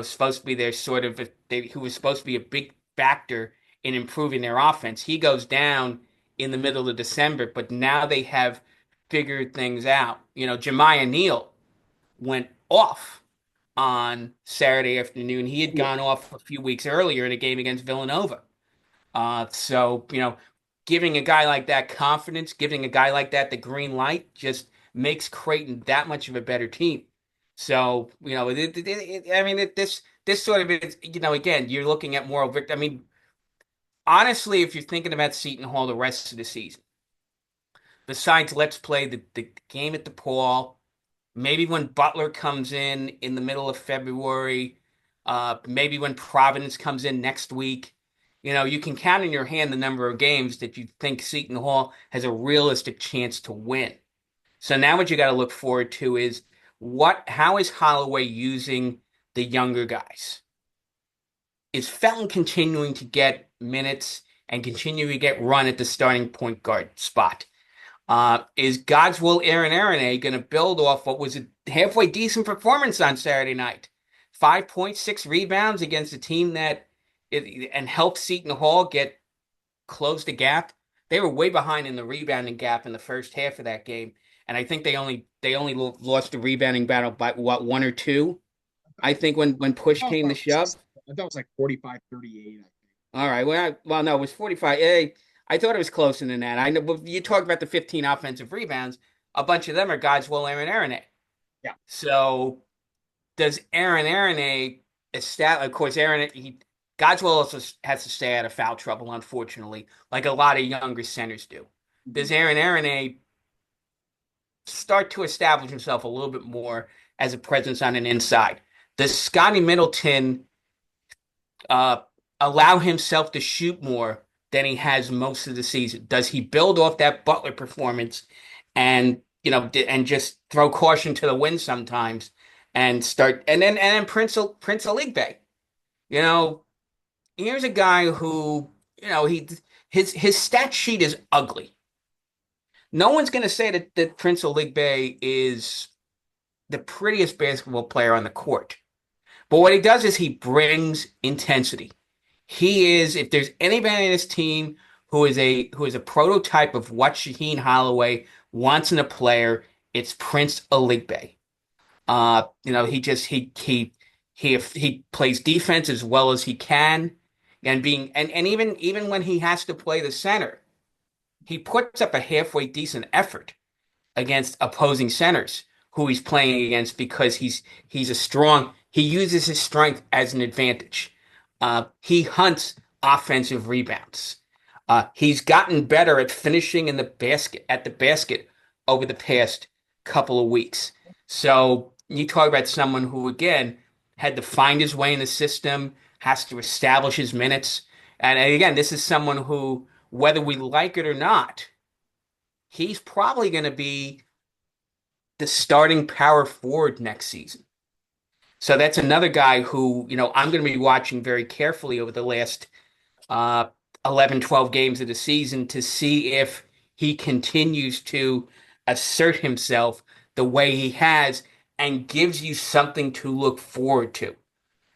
S2: supposed to be their sort of, who was supposed to be a big factor in improving their offense. He goes down in the middle of December, but now they have figured things out. Jemiah Neal went off on Saturday afternoon. He had
S1: Yeah.
S2: gone off a few weeks earlier in a game against Villanova. So, giving a guy like that confidence, giving a guy like that the green light just makes Creighton that much of a better team. So, I mean, this sort of is, again, you're looking at moral victory. I mean, honestly, if you're thinking about Seton Hall the rest of the season, besides let's play the game at the Paul, maybe when Butler comes in the middle of February, maybe when Providence comes in next week, you can count in your hand the number of games that you think Seton Hall has a realistic chance to win. So now what you got to look forward to is how is Holloway using the younger guys? Is Felton continuing to get minutes and continue to get run at the starting point guard spot? Is God's will Aaron Aronay going to build off what was a halfway decent performance on Saturday night? 5.6 rebounds against a team and helped Seton Hall get close the gap. They were way behind in the rebounding gap in the first half of that game, and I think they only lost the rebounding battle by what, one or two. I think when push
S1: Oh,
S2: came to shove.
S1: I thought it was like 45-38.
S2: All right. Well, no, it was 45. I thought it was closer than that. I know, but you talk about the 15 offensive rebounds. A bunch of them are guys will Aaron Aronay.
S1: Yeah.
S2: So does Aaron Aronay establish? Of course, Godswell also has to stay out of foul trouble, unfortunately, like a lot of younger centers do.
S1: Mhm.
S2: Does Aaron Aronay start to establish himself a little bit more as a presence on an inside? Does Scotty Middleton uh, allow himself to shoot more than he has most of the season? Does he build off that Butler performance and and just throw caution to the wind sometimes and start and then Prince Aligbe? You know, here's a guy who his stat sheet is ugly. No one's going to say that Prince Aligbe is the prettiest basketball player on the court. But what he does is he brings intensity. He is, if there's anybody in this team who is a prototype of what Shaheen Holloway wants in a player, it's Prince Aligbe. He plays defense as well as he can, and even when he has to play the center, he puts up a halfway decent effort against opposing centers who he's playing against because he uses his strength as an advantage. He hunts offensive rebounds. He's gotten better at finishing at the basket over the past couple of weeks. So you talk about someone who again had to find his way in the system, has to establish his minutes. And again, this is someone who, whether we like it or not, he's probably going to be the starting power forward next season. So that's another guy who, I'm going to be watching very carefully over the last uh, 11, 12 games of the season to see if he continues to assert himself the way he has and gives you something to look forward to.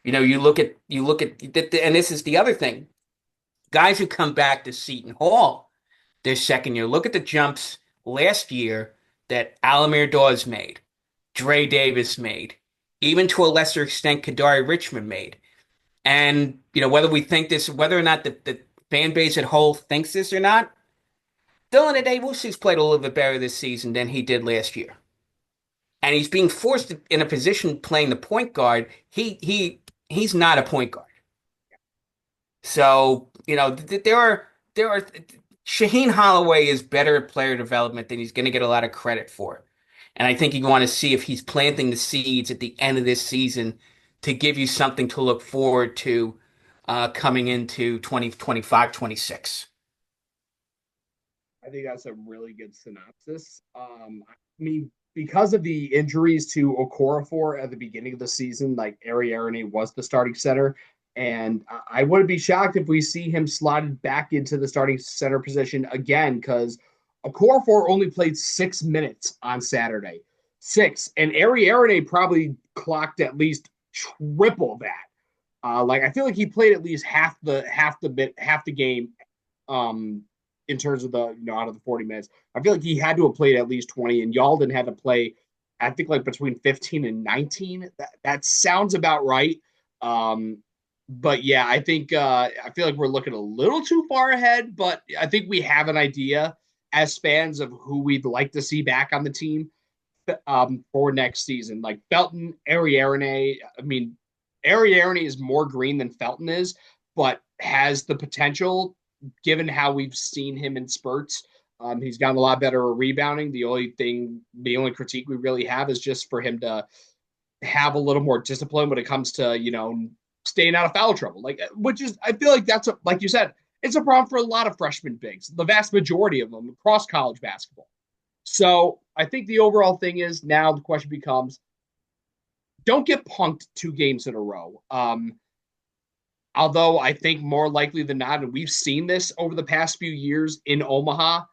S2: And this is the other thing. Guys who come back to Seton Hall their second year, look at the jumps last year that Alamir Dawes made, Dre Davis made, even to a lesser extent, Kadary Richmond made. And, whether or not the fan base at whole thinks this or not, Dylan Adewusi's played a little bit better this season than he did last year. And he's being forced in a position playing the point guard. He's not a point guard. So, there are Shaheen Holloway is better at player development than he's going to get a lot of credit for. And I think you want to see if he's planting the seeds at the end of this season to give you something to look forward to coming into 2025, 26.
S1: I think that's a really good synopsis. I mean, because of the injuries to Okorafor at the beginning of the season, like Ari Aroney was the starting center. And I wouldn't be shocked if we see him slotted back into the starting center position again, because Okorafor only played 6 minutes on Saturday. Six. And Ari Aronay probably clocked at least triple that. Like I feel like he played at least half the game um in terms of the out of the 40 minutes. I feel like he had to have played at least 20, and Yalden had to play, I think, like between 15 and 19. That sounds about right. Um, but yeah, I think I feel like we're looking a little too far ahead, but I think we have an idea as fans of who we'd like to see back on the team for next season. Like Felton, Ariarene. I mean, Ariarene is more green than Felton is, but has the potential given how we've seen him in spurts. He's gotten a lot better at rebounding. The only critique we really have is just for him to have a little more discipline when it comes to, staying out of foul trouble. Like, which is, I feel like like you said, it's a problem for a lot of freshman bigs, the vast majority of them across college basketball. So I think the overall thing is now the question becomes don't get punked 2 games in a row. Although I think more likely than not, and we've seen this over the past few years in Omaha,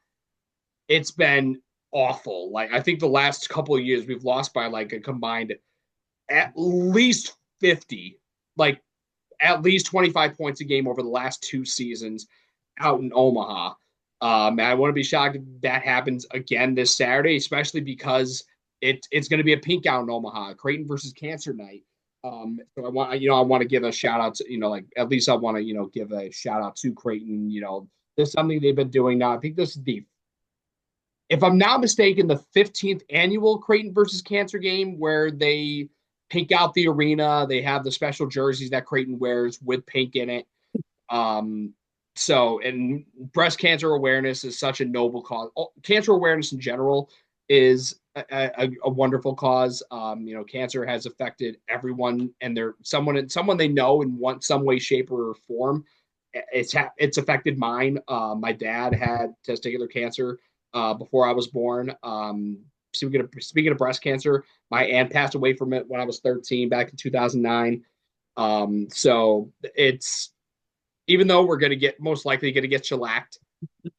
S1: it's been awful. Like I think the last couple of years we've lost by like a combined at least 50, like at least 25 points a game over the last 2 seasons out in Omaha. And I wouldn't be shocked if that happens again this Saturday, especially because it's going to be a pink out in Omaha, Creighton versus Cancer night. So I want to give a shout out to, like at least I want to, give a shout out to Creighton. There's something they've been doing now. I think this is if I'm not mistaken, the 15th annual Creighton versus Cancer game where they pink out the arena. They have the special jerseys that Creighton wears with pink in it. Um, and breast cancer awareness is such a noble cause. Cancer awareness in general is a wonderful cause. Cancer has affected everyone, and they're someone they know in some way, shape, or form. It's affected mine. My dad had testicular cancer before I was born. Speaking of breast cancer, my aunt passed away from it when I was 13 back in 2009. So it's even though we're most likely going to get shellacked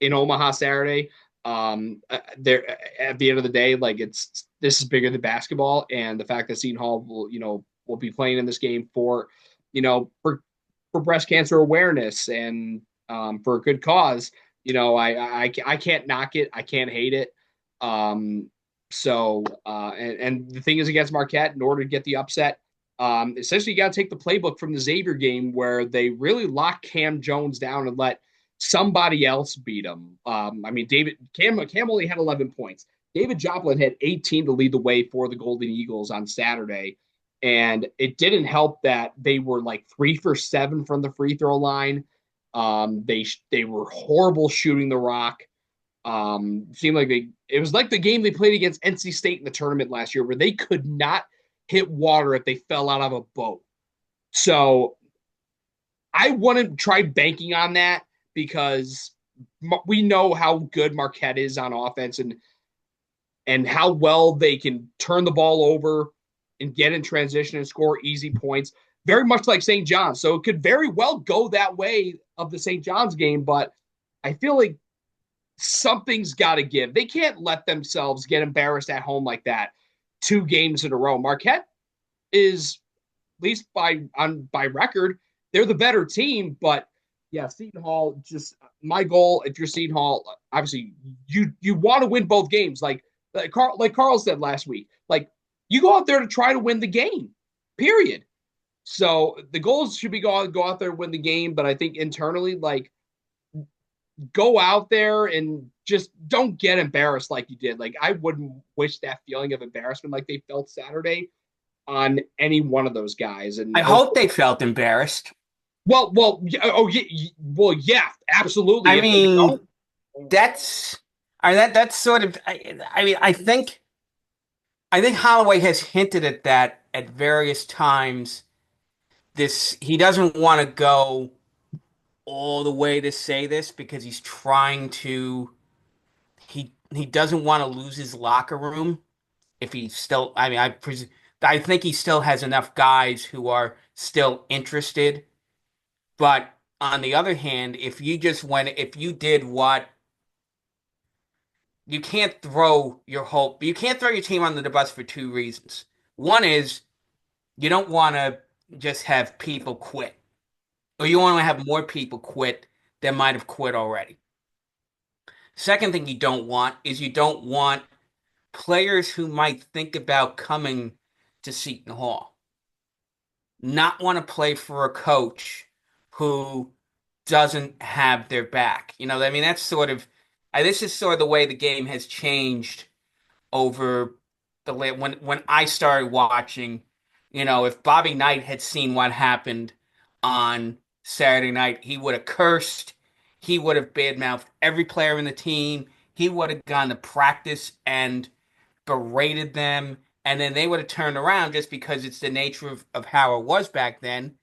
S1: in Omaha Saturday. There at the end of the day, like this is bigger than basketball, and the fact that Seton Hall will be playing in this game for for breast cancer awareness and for a good cause. I can't knock it. I can't hate it. And the thing is against Marquette, in order to get the upset, essentially you got to take the playbook from the Xavier game where they really locked Cam Jones down and let somebody else beat him. Cam only had 11 points. David Joplin had 18 to lead the way for the Golden Eagles on Saturday. And it didn't help that they were like 3 for 7 from the free throw line. They were horrible shooting the rock. Seemed like it was like the game they played against NC State in the tournament last year where they could not hit water if they fell out of a boat. So I wouldn't try banking on that because we know how good Marquette is on offense and how well they can turn the ball over and get in transition and score easy points, very much like St. John's. So it could very well go that way of the St. John's game, but I feel like something's got to give. They can't let themselves get embarrassed at home like that 2 games in a row. Marquette is, at least by record, they're the better team, but yeah, Seton Hall, just my goal, if you're Seton Hall, obviously you want to win both games. Like Carl said last week, like you go out there to try to win the game, period. So the goals should be go out there and win the game, but I think internally, like go out there and just don't get embarrassed like you did. Like I wouldn't wish that feeling of embarrassment like they felt Saturday on any one of those guys. And
S2: I hope they felt embarrassed.
S1: Yeah, absolutely.
S2: I
S1: If they
S2: mean,
S1: don't,
S2: that's sort of. I think Holloway has hinted at that at various times. He doesn't want to go all the way to say this because he's trying to. He doesn't want to lose his locker room if he still. I think he still has enough guys who are still interested But on the other hand, if you did what you can't throw your team under the bus for two reasons. One is you don't want to just have people quit, or you want to have more people quit than might have quit already. Second thing you don't want is you don't want players who might think about coming to Seton Hall not want to play for a coach who doesn't have their back. I mean, this is sort of the way the game has changed over when I started watching. If Bobby Knight had seen what happened on Saturday night, he would have cursed. He would have badmouthed every player in the team. He would have gone to practice and berated them, and then they would have turned around just because it's the nature of how it was back then,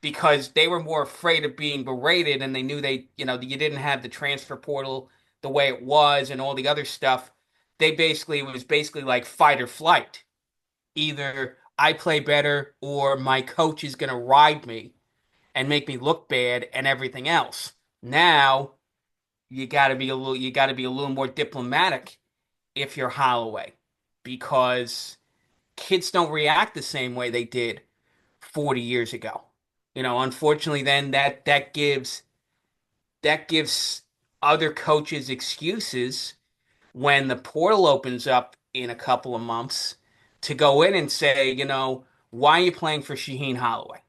S2: because they were more afraid of being berated and they knew you didn't have the transfer portal the way it was and all the other stuff. It was basically like fight or flight. Either I play better or my coach is going to ride me and make me look bad and everything else. Now you got to be a little more diplomatic if you're Holloway, because kids don't react the same way they did 40 years ago. Unfortunately, then that gives other coaches excuses when the portal opens up in a couple of months to go in and say, why are you playing for Shaheen Holloway?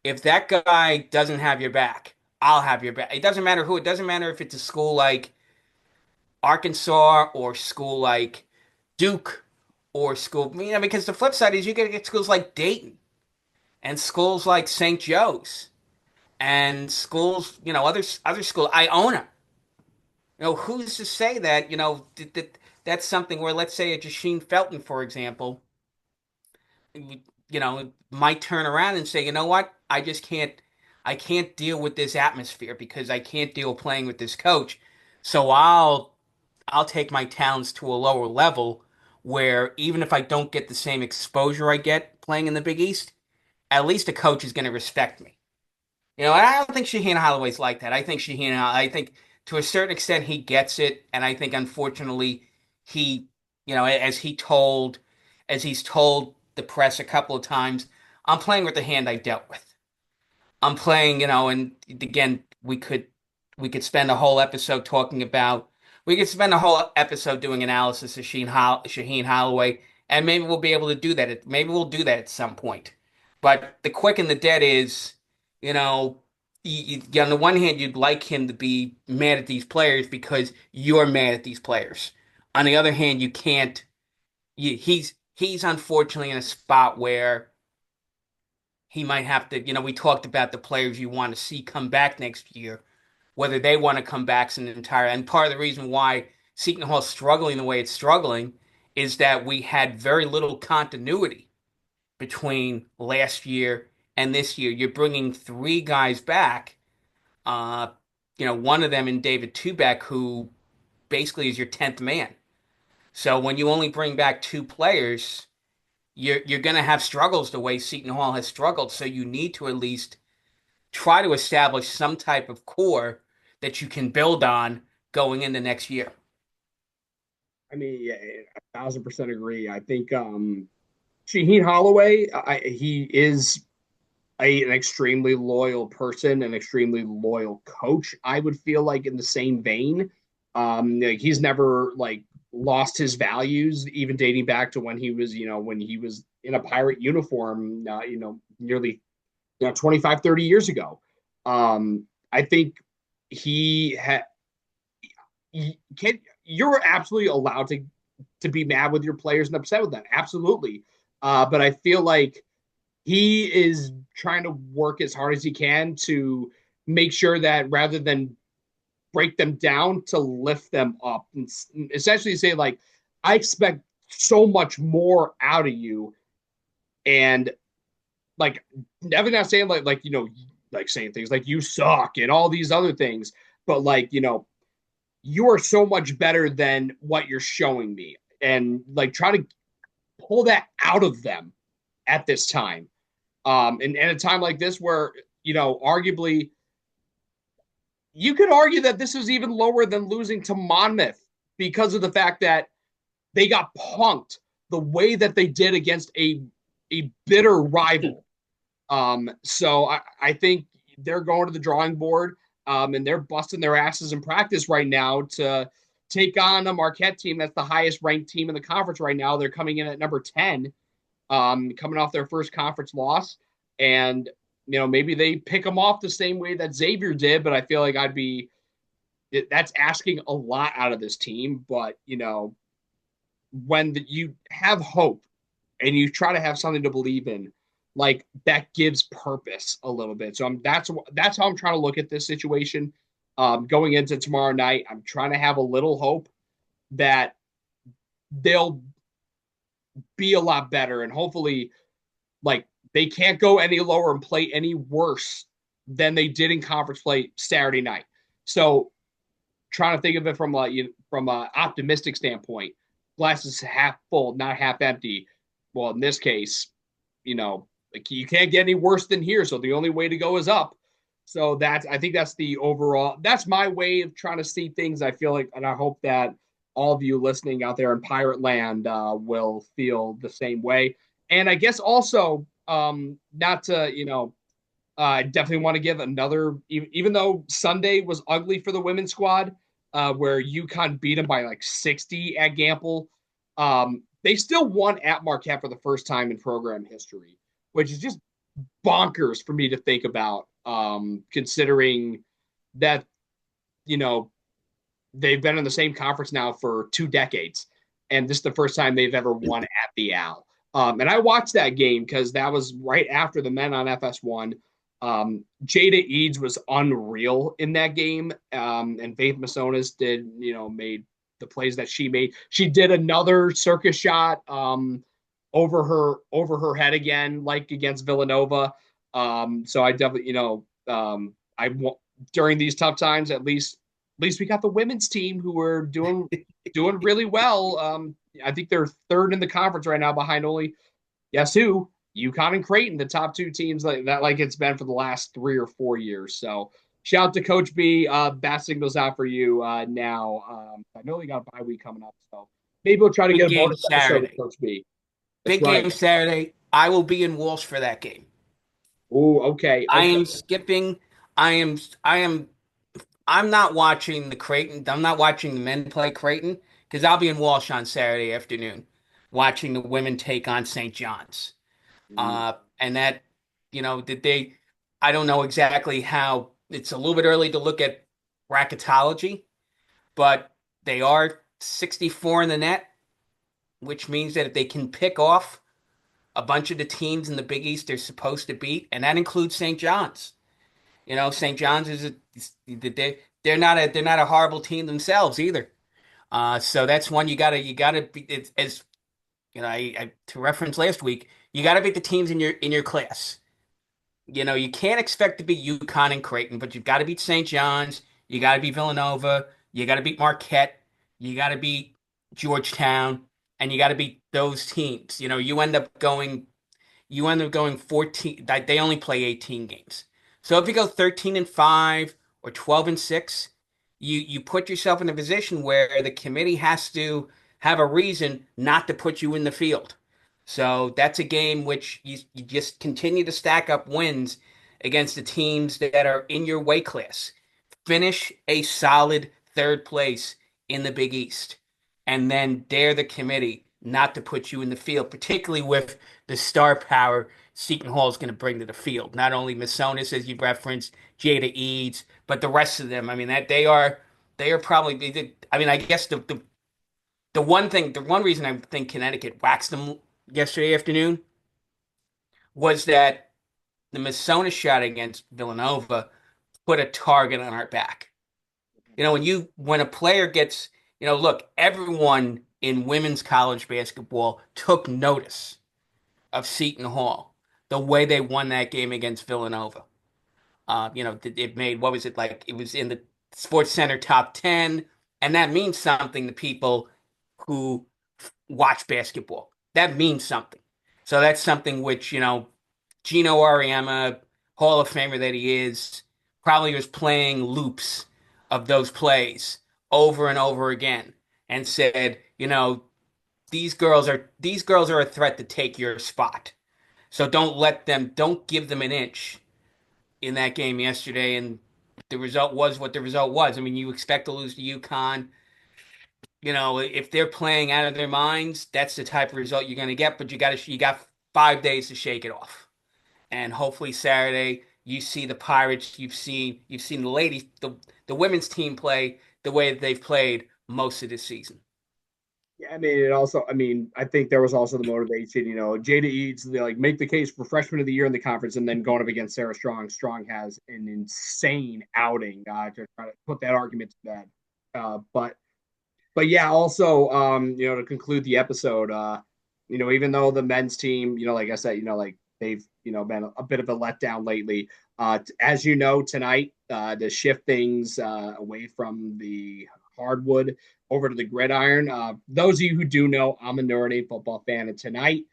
S2: If that guy doesn't have your back, I'll have your back. It doesn't matter who. It doesn't matter if it's a school like Arkansas or school like Duke or school, because the flip side is you get schools like Dayton and schools like St. Joe's and schools, other schools, Iona. Who's to say that, that's something where, let's say, a Jasheen Felton, for example, might turn around and say, you know what, I can't deal with this atmosphere because I can't deal playing with this coach. So I'll take my talents to a lower level where even if I don't get the same exposure I get playing in the Big East, at least a coach is going to respect me. I don't think Shaheen Holloway's like that. I think to a certain extent he gets it, and I think unfortunately he, as he's told the press a couple of times, I'm playing with the hand I dealt with. I'm playing, and again, we could spend a whole episode talking about, we could spend a whole episode doing analysis of Shaheen Holloway, and maybe we'll be able to do that. Maybe we'll do that at some point. But the quick and the dead is, on the one hand, you'd like him to be mad at these players because you're mad at these players. On the other hand, you can't. He's unfortunately in a spot where he might have to. We talked about the players you want to see come back next year, whether they want to come back an entire. And part of the reason why Seton Hall's struggling the way it's struggling is that we had very little continuity between last year and this year. You're bringing three guys back. Uh, one of them in David Tuback, who basically is your 10th man. So when you only bring back two players, you're going to have struggles the way Seton Hall has struggled. So you need to at least try to establish some type of core that you can build on going into next year.
S1: I mean, yeah, 1,000% agree. I think Shaheen Holloway, he is an extremely loyal person, an extremely loyal coach. I would feel like in the same vein, he's never like lost his values, even dating back to when he was, when he was in a Pirate uniform, nearly 25, 30 years ago. I think he had, you're absolutely allowed to be mad with your players and upset with them. Absolutely. But I feel like he is trying to work as hard as he can to make sure that rather than break them down, to lift them up and essentially say, like, I expect so much more out of you. And like, never not saying like, like saying things like you suck and all these other things, but like, you are so much better than what you're showing me. And like, try to pull that out of them at this time. And at a time like this where arguably, you could argue that this is even lower than losing to Monmouth because of the fact that they got punked the way that they did against a bitter rival. So I think they're going to the drawing board, and they're busting their asses in practice right now to take on a Marquette team that's the highest ranked team in the conference right now. They're coming in at number 10, coming off their first conference loss. And, maybe they pick them off the same way that Xavier did, but I feel like that's asking a lot out of this team. But, when you have hope and you try to have something to believe in, like that gives purpose a little bit. So that's how I'm trying to look at this situation. Going into tomorrow night, I'm trying to have a little hope that they'll be a lot better, and hopefully, like, they can't go any lower and play any worse than they did in conference play Saturday night. So, trying to think of it from a optimistic standpoint, glass is half full, not half empty. Well, in this case, like, you can't get any worse than here, so the only way to go is up. So I think that's that's my way of trying to see things. I feel like, and I hope that all of you listening out there in Pirate Land will feel the same way. And I guess also, not to, I definitely want to give another, even though Sunday was ugly for the women's squad, where UConn beat them by like 60 at Gamble, they still won at Marquette for the first time in program history, which is just bonkers for me to think about, considering that, they've been in the same conference now for 2 decades, and this is the first time they've ever won at the Al. And I watched that game because that was right after the men on FS1. Jada Eads was unreal in that game, and Faith Masonis made the plays that she made. She did another circus shot over her head again, like against Villanova. So I definitely, I want, during these tough times, at least we got the women's team who are doing really well. I think they're third in the conference right now, behind only, guess who? UConn and Creighton, the top two teams like that, like it's been for the last 3 or 4 years. So shout out to Coach B. Bat signals out for you now. I know they got a bye week coming up, so maybe we'll try to
S2: Big
S1: get a
S2: game
S1: bonus episode with
S2: Saturday.
S1: Coach B. That's
S2: Big
S1: right.
S2: game Saturday. I will be in Walsh for that game.
S1: Oh, okay,
S2: I
S1: okay.
S2: am skipping. I'm not watching the Creighton. I'm not watching the men play Creighton because I'll be in Walsh on Saturday afternoon watching the women take on St. John's. And that, did they, I don't know exactly how, it's a little bit early to look at bracketology, but they are 64 in the net, which means that if they can pick off a bunch of the teams in the Big East they're supposed to beat, and that includes St. John's. St. John's they're not a horrible team themselves either. So that's one you gotta be, it's, as to reference last week, you gotta beat the teams in your class. You can't expect to beat UConn and Creighton, but you've got to beat St. John's, you got to beat Villanova, you got to beat Marquette, you got to beat Georgetown, and you got to beat those teams. You end up going 14. They only play 18 games. So if you go 13-5 or 12-6, you put yourself in a position where the committee has to have a reason not to put you in the field. So that's a game which you just continue to stack up wins against the teams that are in your weight class. Finish a solid third place in the Big East, and then dare the committee not to put you in the field, particularly with the star power Seton Hall is going to bring to the field. Not only Masonis, as you referenced, Jada Eads, but the rest of them. I mean, that they are probably. I mean, I guess the one reason I think Connecticut waxed them yesterday afternoon was that the Masonis shot against Villanova put a target on our back. When a player gets, look, everyone in women's college basketball took notice of Seton Hall, the way they won that game against Villanova. It made, what was it like? It was in the Sports Center top 10, and that means something to people who watch basketball. That means something. So that's something which, Gino Auriemma, Hall of Famer that he is, probably was playing loops of those plays over and over again and said, these girls are a threat to take your spot. So don't give them an inch in that game yesterday. And the result was what the result was. I mean, you expect to lose to UConn. If they're playing out of their minds, that's the type of result you're going to get. But you got 5 days to shake it off, and hopefully Saturday you see the Pirates. You've seen the ladies, the women's team play the way that they've played most of this season.
S1: Yeah, I mean, it also, I mean, I think there was also the motivation, Jada Eads, they like make the case for freshman of the year in the conference and then going up against Sarah Strong. Strong has an insane outing to try to put that argument to bed. But yeah, also, to conclude the episode, even though the men's team, like I said, like they've, been a bit of a letdown lately. As you know, tonight, to shift things away from the hardwood over to the gridiron. Those of you who do know, I'm a Notre Dame football fan, and tonight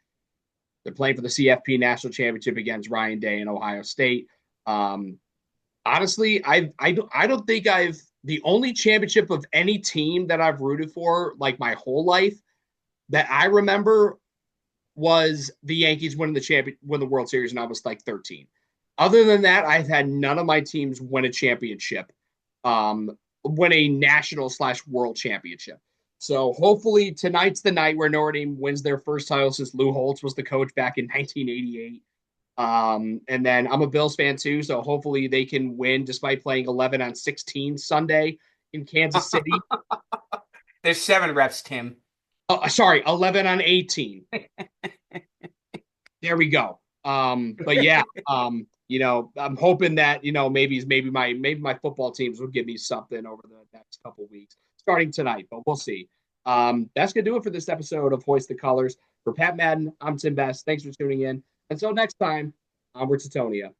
S1: they're playing for the CFP National Championship against Ryan Day and Ohio State. Honestly, I don't think I've the only championship of any team that I've rooted for like my whole life that I remember was the Yankees win the World Series, and I was like 13. Other than that, I've had none of my teams win a championship, win a national/world championship. So hopefully tonight's the night where Notre Dame wins their first title since Lou Holtz was the coach back in 1988. And then I'm a Bills fan too, so hopefully they can win despite playing 11 on 16 Sunday in Kansas City.
S2: There's 7 reps, Tim.
S1: Sorry, 11 on 18. There we go. But yeah, I'm hoping that maybe my football teams will give me something over the next couple of weeks, starting tonight. But we'll see. That's gonna do it for this episode of Hoist the Colors. For Pat Madden, I'm Tim Best. Thanks for tuning in. Until next time, onward to Tonia.